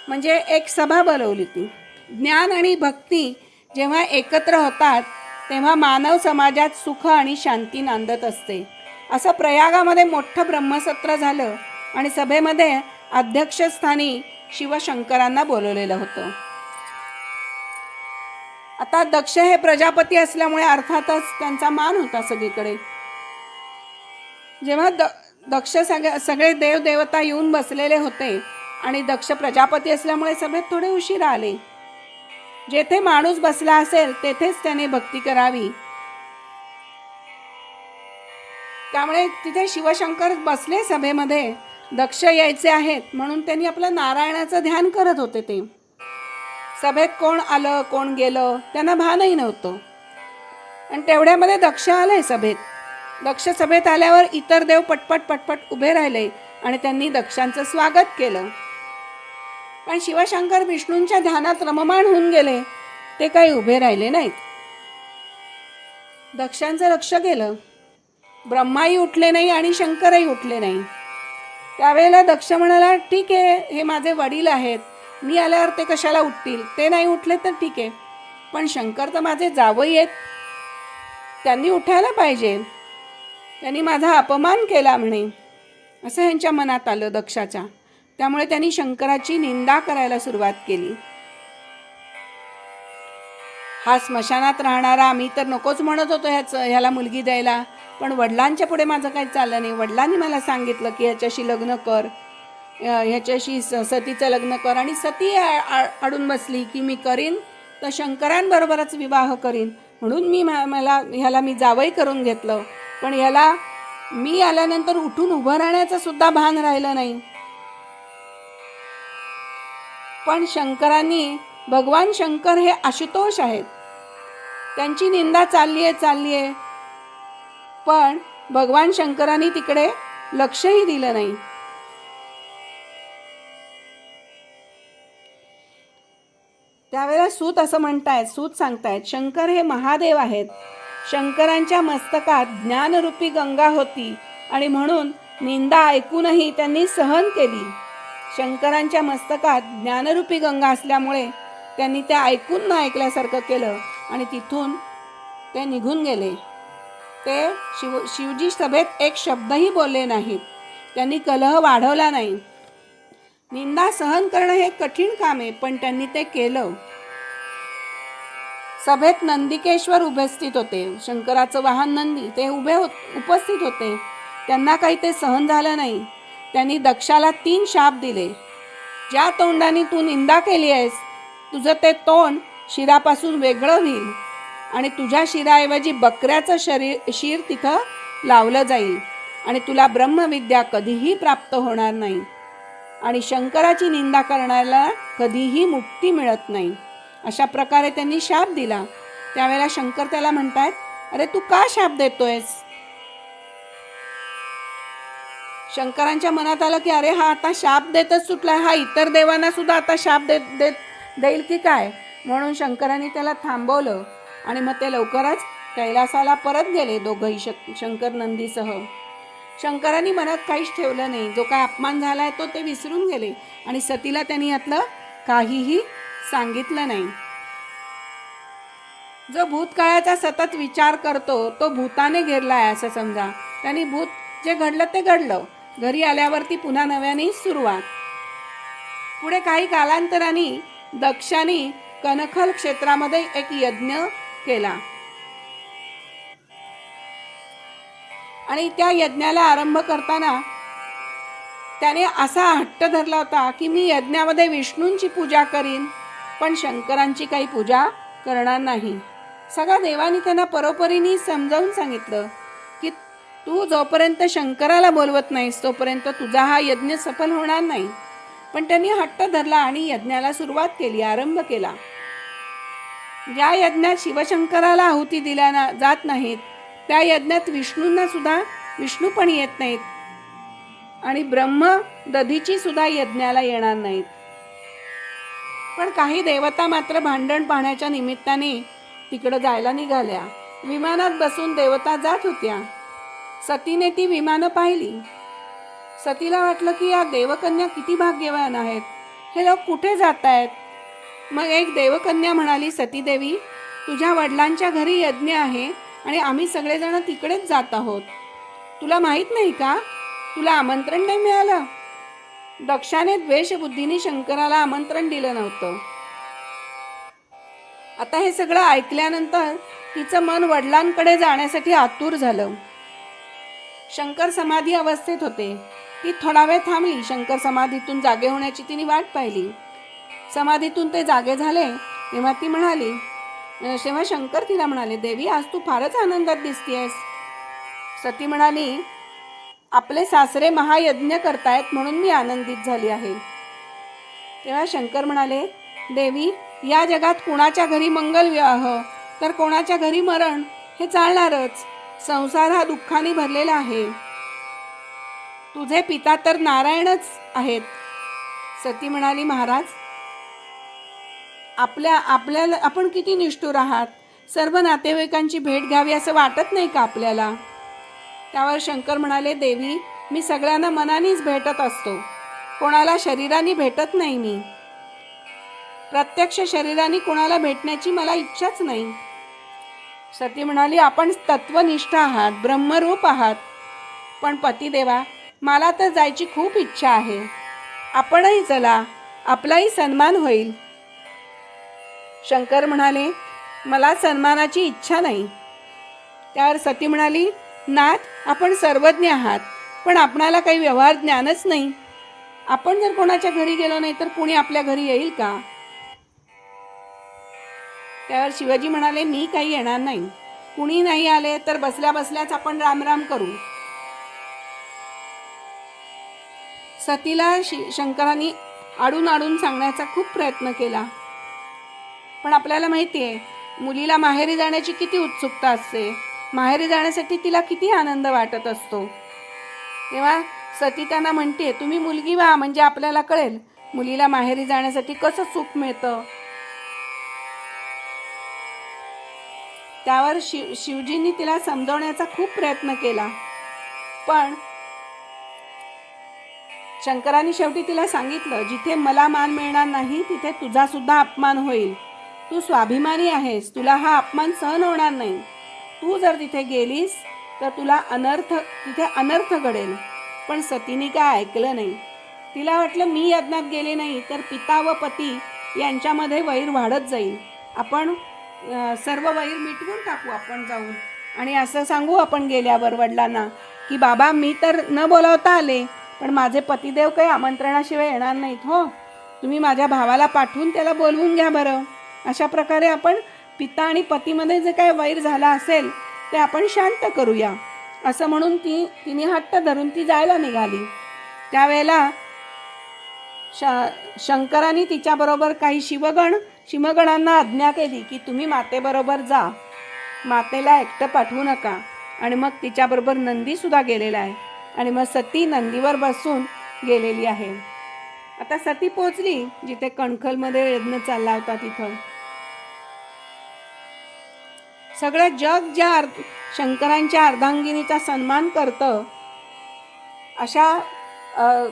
म्हणजे एक सभा बोलवली होती. ज्ञान आणि भक्ती जेव्हा एकत्र होतात तेव्हा मानव समाजात सुख आणि शांती नांदत असते. असं प्रयागामध्ये मोठं ब्रह्मसत्र झालं आणि सभेमध्ये अध्यक्षस्थानी शिवशंकरांना बोलवलेलं होतं. आता दक्ष हे प्रजापती असल्यामुळे अर्थातच त्यांचा मान होता सगळीकडे. जेव्हा दक्ष सगळे देवदेवता येऊन बसलेले होते आणि दक्ष प्रजापती असल्यामुळे सभेत थोडे उशीर आले. जेथे माणूस बसला असेल तेथेच त्याने भक्ती करावी, त्यामुळे तिथे शिवशंकर बसले सभेमध्ये. दक्ष यायचे आहेत म्हणून त्यांनी आपलं नारायणाचं ध्यान करत होते. ते सभेत कोण आलं कोण गेलं त्यांना भानही नव्हतं आणि तेवढ्यामध्ये दक्ष आले सभेत. दक्ष सभेत आल्यावर इतर देव पटपट पटपट उभे राहिले आणि त्यांनी दक्षांचं स्वागत केलं. पण शिवशंकर विष्णूंच्या ध्यानात रममाण होऊन गेले, ते काही उभे राहिले नाहीत. दक्षांचं लक्ष गेलं, ब्रह्माही उठले नाही आणि शंकरही उठले नाही. त्यावेळेला दक्ष म्हणाला, ठीक आहे, हे माझे वडील आहेत, मी आल्यावर ते कशाला उठतील, ते नाही उठले तर ठीक आहे, पण शंकर तर माझे जावई आहेत, त्यांनी उठायला पाहिजे, त्यांनी माझा अपमान केला म्हणे, असं ह्यांच्या मनात आलं दक्षाच्या. त्यामुळे त्यांनी शंकराची निंदा करायला सुरुवात केली. हा स्मशानात राहणारा, मी तर नकोच म्हणत होतो ह्याला मुलगी द्यायला, पण वडिलांच्या पुढे माझं काही चाललं नाही. वडिलांनी मला सांगितलं की ह्याच्याशी लग्न कर, ह्याच्याशी सतीचं लग्न कर, आणि सती अडून बसली की मी करीन तर शंकरांबरोबरच विवाह करीन. म्हणून ह्याला मी जावई करून घेतलं. पण ह्याला मी आल्यानंतर उठून उभं राहण्याचं सुद्धा भान राहिलं नाही. पण भगवान शंकर हे आशुतोष आहेत. त्यांची निंदा चालली आहे, पण भगवान शंकरांनी तिकडे लक्षही दिलं नाही. त्यावेळेला सूत सांगतायत, शंकर हे महादेव आहेत. शंकरांच्या मस्तकात ज्ञानरूपी गंगा होती आणि म्हणून निंदा ऐकूनही त्यांनी सहन केली. शंकरांच्या मस्तकात ज्ञानरूपी गंगा असल्यामुळे त्यांनी ते ऐकून न ऐकल्यासारखं केलं आणि तिथून ते निघून गेले. ते शिवजी सभेत एक शब्दही बोलले नाहीत. त्यांनी कलह वाढवला नाही. निंदा सहन करणं हे कठीण काम आहे, पण त्यांनी ते केलं. सभेत नंदिकेश्वर उपस्थित होते. शंकराचं वाहन नंदी ते उपस्थित होते. त्यांना काही ते सहन झालं नाही. त्यांनी दक्षाला 3 शाप दिले. ज्या तोंडाने तू निंदा केली आहेस, तुझं ते तोंड शिरापासून वेगळं होईल आणि तुझ्या शिराऐवजी बकऱ्याचं शिर तिथं लावलं जाईल आणि तुला ब्रह्मविद्या कधीही प्राप्त होणार नाही आणि शंकराची निंदा करण्याला कधीही मुक्ती मिळत नाही. अशा प्रकारे त्यांनी शाप दिला. त्यावेळेला शंकर त्याला म्हणतायत, अरे तू का शाप देतोयस? शंकरांच्या मनात आलं की अरे हा आता शाप देतच सुटला, हा इतर देवांना सुद्धा आता शाप देईल की काय. म्हणून शंकरांनी त्याला थांबवलं आणि मग ते लवकरच कैलासाला परत गेले, दोघंही शंकर नंदीसह. शंकरांनी मनात काहीच ठेवलं नाही. जो काय अपमान झालाय तो ते विसरून गेले आणि सतीला त्यांनी यातलं काहीही सांगितलं नाही. जो भूतकाळाचा सतत विचार करतो तो भूताने घेरलाय असं समजा. त्यांनी भूत जे घडलं ते घडलं. घरी आल्यावरती पुन्हा नव्याने सुरुवात. पुढे काही कालांतराने दक्षाने कनखल क्षेत्रामध्ये एक यज्ञ केला आणि त्या यज्ञाला आरंभ करताना त्याने असा हट्ट धरला होता की मी यज्ञामध्ये विष्णूंची पूजा करीन, पण शंकरांची काही पूजा करणार नाही. सगळ्या देवांनी त्यांना परोपरीने समजावून सांगितलं की तू जोपर्यंत शंकराला बोलवत नाहीस तोपर्यंत तुझा हा यज्ञ सफल होणार नाही. पण त्यांनी हट्ट धरला आणि यज्ञाला सुरुवात केली, आरंभ केला. ज्या यज्ञात शिवशंकराला आहुती दिल्या जात नाहीत त्या यज्ञात विष्णू पण येत नाहीत आणि ब्रह्म दधीची सुद्धा यज्ञाला येणार नाहीत. पण काही देवता मात्र भांडण पाहण्याच्या निमित्ताने तिकडं जायला निघाल्या. विमानात बसून देवता जात होत्या. सतीने ती विमानं पाहिली. सतीला वाटलं की या देवकन्या किती भाग्यवान आहेत, हे लोक कुठे जात आहेत. मग एक देवकन्या म्हणाली, सतीदेवी तुझ्या वडिलांच्या घरी यज्ञ आहे आणि आम्ही सगळेजण तिकडेच जात आहोत. तुला माहित नाही का, तुला आमंत्रण नाही मिळालं. दक्षाने द्वेषबुद्धीने शंकराला आमंत्रण दिलं नव्हतं. आता हे सगळं ऐकल्यानंतर तिचं मन वडिलांकडे जाण्यासाठी आतुर झालं. शंकर समाधी अवस्थेत होते. ती थोडा वेळ थांबली. शंकर समाधीतून जागे होण्याची तिने वाट पाहिली. समाधीतून ते जागे झाले तेव्हा ती म्हणाली, तेव्हा शंकर तिला म्हणाले, देवी आज तू फारच आनंदात दिसतेस. सती म्हणाली, आपले सासरे महायज्ञ करतायत म्हणून मी आनंदित झाली आहे. तेव्हा शंकर म्हणाले, देवी या जगात कोणाच्या घरी मंगल विवाह तर कोणाच्या घरी मरण हे चालणारच. संसार हा दुःखाने भरलेला आहे. तुझे पिता तर नारायणच आहेत. सती म्हणाली, महाराज आपल्याला आपण किती निष्ठुर आहात. सर्व नातेवाईकांची भेट घ्यावी असं वाटत नाही का आपल्याला. त्यावर शंकर म्हणाले, देवी मी सगळ्यांना मनानेच भेटत असतो, कोणाला शरीराने भेटत नाही. मी प्रत्यक्ष शरीराने कोणाला भेटण्याची मला इच्छाच नाही. सती म्हणाली, आपण तत्वनिष्ठ आहात, ब्रह्मरूप आहात, पण पतिदेवा मला तर जायची खूप इच्छा आहे. आपणही चला, आपलाही सन्मान होईल. शंकर म्हणाले, मला सन्मानाची इच्छा नाही. त्यावर सती म्हणाली, नाथ आपण सर्वज्ञ आहात, पण आपणाला काही व्यवहार ज्ञानच नाही. आपण जर कोणाच्या घरी गेलो नाही तर कोणी आपल्या घरी येईल का. त्यावर शिवाजी म्हणाले, मी काही येणार नाही. कुणी नाही आले तर बसल्या बसल्याच आपण रामराम करू. सतीला शंकरांनी आडून आडून सांगण्याचा खूप प्रयत्न केला, पण आपल्याला माहिती आहे मुलीला माहेरी जाण्याची किती उत्सुकता असते, माहेरी जाण्यासाठी तिला किती आनंद वाटत असतो. तेव्हा सती त्यांना म्हणते, तुम्ही मुलगी व्हा म्हणजे आपल्याला कळेल मुलीला माहेरी जाण्यासाठी कसं सुख मिळतं. त्यावर शिवजींनी तिला समजवण्याचा खूप प्रयत्न केला, पण शंकरांनी शेवटी तिला सांगितलं, जिथे मला मान मिळणार नाही तिथे तुझा सुद्धा अपमान होईल. तू स्वाभिमानी आहेस, तुला हा अपमान सहन होणार नाही. तू जर तिथे गेलीस तर तुला तिथे अनर्थ घडेल. पण सतीने काय ऐकलं नाही. तिला वाटलं, मी यज्ञात गेले नाही तर पिता व पती यांच्यामध्ये वैर वाढत जाईल. आपण सर्व वैर मिटवून टाकू आपण जाऊन, आणि असं सांगू आपण गेल्यावर वडिलांना की बाबा मी तर न बोलावता आले, पण माझे पतिदेव काही आमंत्रणाशिवाय येणार नाहीत हो, तुम्ही माझ्या भावाला पाठवून त्याला बोलवून घ्या बरं. अशा प्रकारे आपण पिता आणि पतीमध्ये जे काय वैर झाला असेल ते आपण शांत करूया, असं म्हणून तिने हट्ट धरून ती जायला निघाली. त्यावेळेला शंकरांनी तिच्याबरोबर काही शिवगणांना आज्ञा केली की तुम्ही मातेबरोबर जा, मातेला एकटं पाठवू नका. आणि मग तिच्याबरोबर नंदी सुद्धा गेलेला आहे, आणि मग सती नंदीवर बसून गेलेली आहे. आता सती पोचली जिथे कणखलमध्ये यज्ञ चालला होता तिथं. सगळं जग ज्या शंकरांच्या अर्धांगिनीचा सन्मान करतं, अशा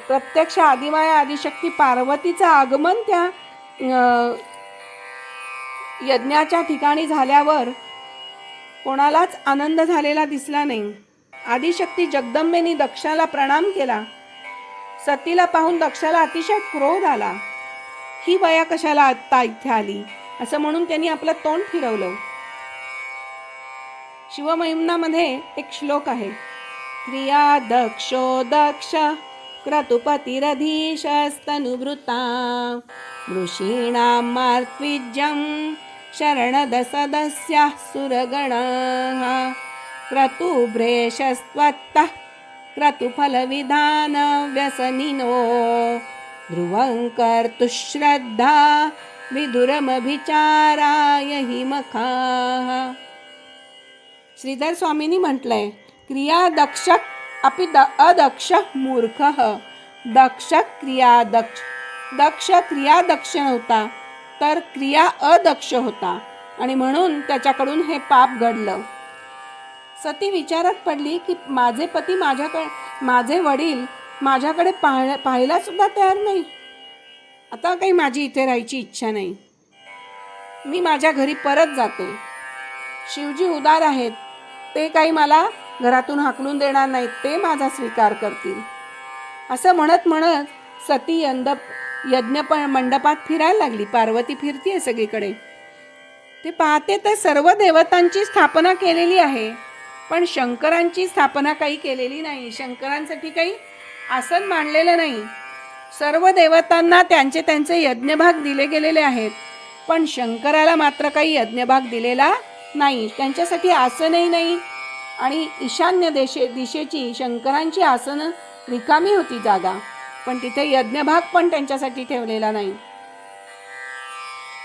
प्रत्यक्ष आदिमाया आदिशक्ती पार्वतीचं आगमन त्या यज्ञाच्या ठिकाणी झाल्यावर कोणालाच आनंद झालेला दिसला नाही. आदिशक्ती जगदंबेनी दक्षाला प्रणाम केला. सतीला पाहून दक्षाला अतिशय क्रोध आला. ही बया कशाला आत्ता इथे आली असं म्हणून त्यांनी आपलं तोंड फिरवलं. शिवमहिम्नामध्ये एक श्लोक आहे, क्रिया दक्षो दक्ष क्रतुपतिरधीशस्तनुभृता ऋषीणां मार्त्विज्यं शरणदसदस्यः सुरगणाः क्रतुभ्रेशस्त्वत्तः क्रतुफलविधान व्यसनिनो ध्रुवं कर्तुश्रद्धा विदुरमभिचाराय हि मखाः. श्रीधर स्वामींनी म्हटलंय, क्रिया दक्ष अपि अदक्ष मूर्खः. दक्ष क्रिया दक्ष नव्हता तर क्रिया अदक्ष होता, आणि म्हणून त्याच्याकडून हे पाप घडलं. सती विचारात पडली की माझे पती माझे वडील माझ्याकडे पाहायला सुद्धा तयार नाही. आता काही माझी इथे राहायची इच्छा नाही, मी माझ्या घरी परत जाते. शिवजी उदार आहेत, ते काही मला घरातून हाकलून देणार नाहीत, ते माझा स्वीकार करतील. असं म्हणत म्हणत सती यज्ञ मंडपात फिरायला लागली. पार्वती फिरतीये सगळीकडे. ते पाहते तर सर्व देवतांची स्थापना केलेली आहे, पण शंकरांची स्थापना काही केलेली नाही. शंकरांसाठी काही आसन मांडलेलं नाही. सर्व देवतांना त्यांचे त्यांचे यज्ञभाग दिले गेलेले आहेत, पण शंकराला मात्र काही यज्ञभाग दिलेला नाही. त्यांच्यासाठी आसनही नाही, आणि ईशान्य दिशेची शंकरांची आसनं रिकामी होती जागा, पण तिथे यज्ञभाग पण त्यांच्यासाठी ठेवलेला नाही.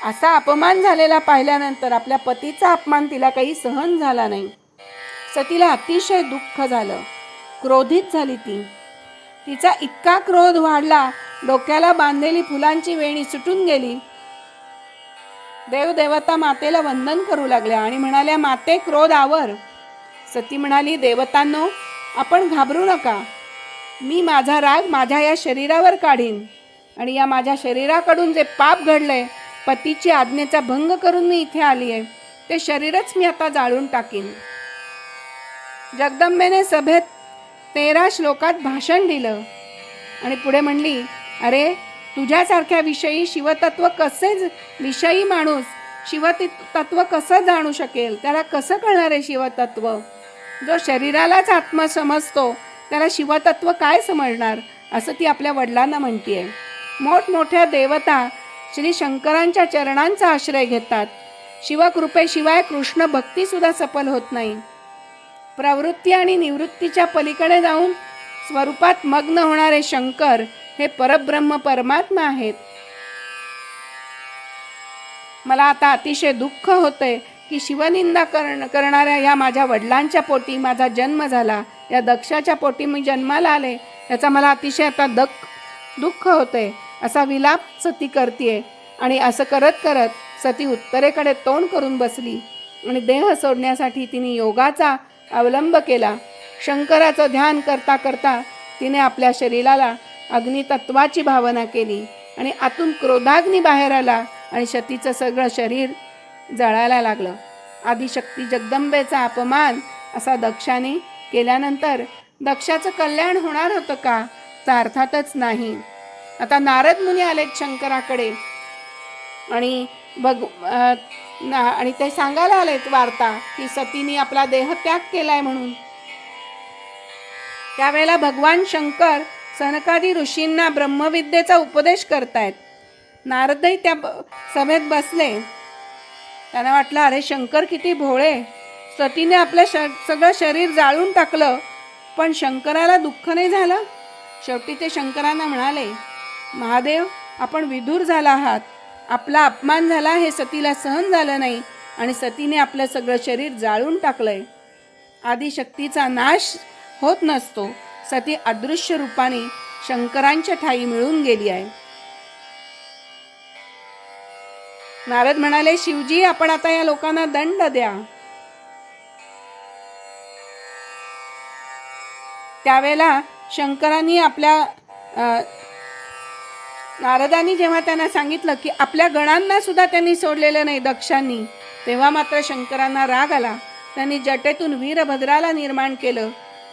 असा अपमान झालेला पाहिल्यानंतर आपल्या पतीचा अपमान तिला काही सहन झाला नाही. सतीला अतिशय दुःख झालं, क्रोधित झाली ती. तिचा इतका क्रोध वाढला, डोक्याला बांधलेली फुलांची वेणी सुटून गेली. देवदेवता मातेला वंदन करू लागल्या आणि म्हणाल्या, माते क्रोध आवर. सती म्हणाली, देवतांनो आपण घाबरू नका, मी माझा राग माझ्या या शरीरावर काढीन, आणि या माझ्या शरीराकडून जे पाप घडलंय, पतीची आज्ञेचा भंग करून मी इथे आली आहे, ते शरीरच मी आता जाळून टाकीन. जगदंबेने सभेत 13 श्लोकात भाषण दिलं आणि पुढे म्हणली, अरे तुझ्यासारख्या विषयी माणूस शिवतत्व कसं जाणू शकेल? त्याला कसं कळणार आहे शिवतत्व? जो शरीरालाच आत्मा समजतो त्याला शिवतत्व काय समजणार? असं ती आपल्या वडिलांना म्हणतीये. मोठमोठ्या देवता श्री शंकरांच्या चरणांचा आश्रय घेतात. शिवकृपेशिवाय कृष्ण भक्ती सुद्धा सफल होत नाही. प्रवृत्ती आणि निवृत्तीच्या पलीकडे जाऊन स्वरूपात मग्न होणारे शंकर हे परब्रह्म परमात्मा आहेत. मला आता अतिशय दुःख होतंय की शिवनिंदा करणाऱ्या या माझ्या वडिलांच्या पोटी माझा जन्म झाला, या दक्षाच्या पोटी मी जन्माला आले, याचा मला अतिशय आता दुःख होतंय, असा विलाप सती करतीये. आणि असं करत करत सती उत्तरेकडे तोंड करून बसली आणि देह सोडण्यासाठी तिने योगाचा अवलंब केला. शंकराचं ध्यान करता करता तिने आपल्या शरीराला अग्नितत्वाची भावना केली आणि आतून क्रोधाग्नी बाहेर आला आणि सतीचं सगळं शरीर जळायला लागलं. आदिशक्ती जगदंबेचा अपमान असा दक्षाने केल्यानंतर दक्षाचं कल्याण होणार होतं का? तर अर्थातच नाही. आता नारद मुनी आलेत शंकराकडे आणि आणि ते सांगायला आलेत वार्ता की सतीने आपला देह त्याग केलाय म्हणून. त्यावेळेला भगवान शंकर सनकादी ऋषींना ब्रह्मविद्येचा उपदेश करतायत. नारदही त्या सभेत बसले. त्यांना वाटलं, अरे शंकर किती भोळे, सतीने आपलं सगळं शरीर जाळून टाकलं पण शंकराला दुःख नाही झालं. शेवटी ते शंकरांना म्हणाले, महादेव आपण विधूर झाला आहात, आपला अपमान झाला हे सतीला सहन झालं नाही आणि सतीने आपलं सगळं शरीर जाळून टाकलंय. आदिशक्तीचा नाश होत नसतो, सती अदृश्य रूपाने शंकरांच्या ठाई मिळून गेली आहे. नारद म्हणाले, शिवजी आपण आता या लोकांना दंड द्या. त्यावेळेला शंकरांनी नारदांनी जेव्हा त्यांना सांगितलं की आपल्या गणांना सुद्धा त्यांनी सोडलेलं नाही दक्षांनी, तेव्हा मात्र शंकरांना राग आला. त्यांनी जटेतून वीरभद्राला निर्माण केलं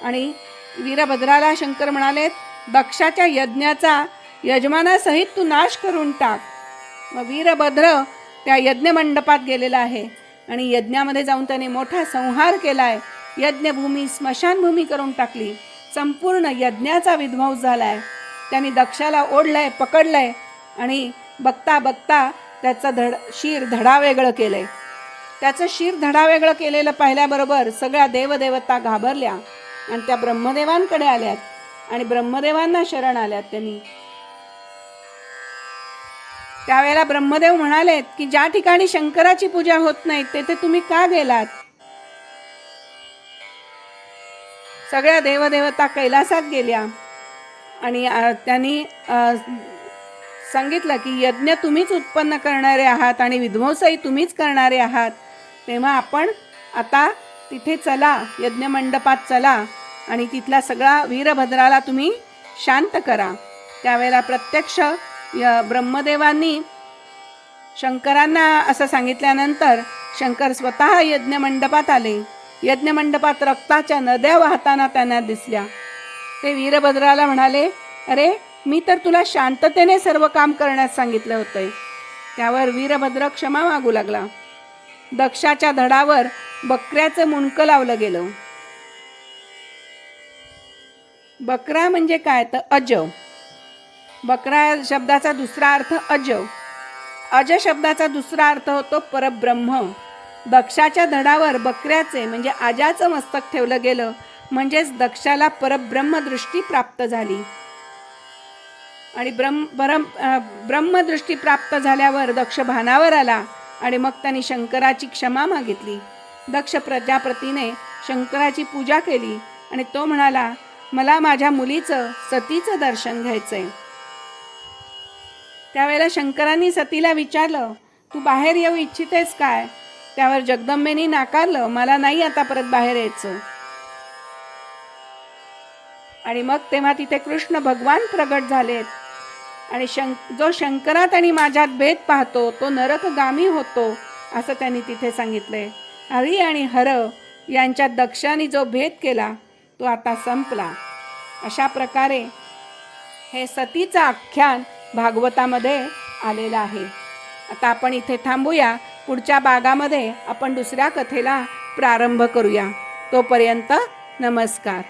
आणि वीरभद्राला शंकर म्हणाले, दक्षाच्या यज्ञाचा यजमानासहित तू नाश करून टाक. मग वीरभद्र त्या यज्ञमंडपात गेलेला आहे आणि यज्ञामध्ये जाऊन त्याने मोठा संहार केलाय. यज्ञभूमी स्मशानभूमी करून टाकली. संपूर्ण यज्ञाचा विध्वंस झालाय. त्यांनी दक्षाला ओढलंय, पकडलंय आणि बघता बघता त्याचं शिर धडावेगळं केलंय. त्याचं शिर धडावेगळं केलेलं पाहिल्याबरोबर सगळ्या देवदेवता घाबरल्या आणि त्या ब्रह्मदेवांकडे आल्यात आणि ब्रह्मदेवांना शरण आल्यात. त्यांनी त्यावेळेला ब्रह्मदेव म्हणालेत की ज्या ठिकाणी शंकराची पूजा होत नाही तेथे तुम्ही का गेलात? सगळ्या देवदेवता कैलासात गेल्या आणि त्यांनी सांगितलं की यज्ञ तुम्हीच उत्पन्न करणारे आहात आणि विध्वंसही तुम्हीच करणारे आहात, तेव्हा आपण आता तिथे चला, यज्ञमंडपात चला आणि तिथला सगळा वीरभद्राला तुम्ही शांत करा. त्यावेळेला प्रत्यक्ष ब्रह्मदेवांनी शंकरांना असं सांगितल्यानंतर शंकर स्वतः यज्ञमंडपात आले. यज्ञमंडपात रक्ताच्या नद्या वाहताना त्यांना दिसल्या. ते वीरभद्राला म्हणाले, अरे मी तर तुला शांततेने सर्व काम करण्यास सांगितलं होतं. त्यावर वीरभद्र क्षमा मागू लागला. दक्षाच्या धडावर बकऱ्याचं मुंडकं लावलं गेलं. बकरा म्हणजे काय तर अज. बकरा शब्दाचा दुसरा अर्थ अज. अज शब्दाचा दुसरा अर्थ होतो परब्रह्म. दक्षाच्या धडावर बकऱ्याचे म्हणजे आजाचं मस्तक ठेवलं गेलं म्हणजेच दक्षाला परब्रह्म दृष्टी प्राप्त झाली. आणि ब्रह्मदृष्टी प्राप्त झाल्यावर दक्ष भानावर आला आणि मग त्यांनी शंकराची क्षमा मागितली. दक्ष प्रजापतीने शंकराची पूजा केली आणि तो म्हणाला, मला माझ्या मुलीचं सतीचं दर्शन घ्यायचंय. त्यावेळेला शंकरांनी सतीला विचारलं, तू बाहेर येऊ इच्छितेस काय? त्यावर जगदंबेनी नाकारलं, मला नाही आता परत बाहेर यायचं. आणि मग तेव्हा तिथे कृष्ण भगवान प्रगट झालेत आणि जो शंकरात आणि माझ्यात भेद पाहतो तो नरकगामी होतो असं त्यांनी तिथे सांगितलंय. हरी आणि हर यांच्यात दक्षाने जो भेद केला तो आता संपला. अशा प्रकारे हे सतीचं आख्यान भागवतामध्ये आलेलं आहे. आता आपण इथे थांबूया. पुढच्या भागामध्ये आपण दुसऱ्या कथेला प्रारंभ करूया. तोपर्यंत नमस्कार.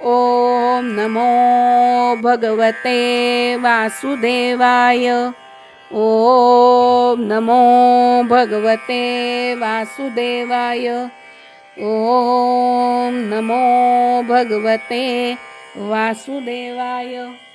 ओम नमो भगवते वासुदेवाय. ओम नमो भगवते वासुदेवाय. ओम नमो भगवते वासुदेवाय.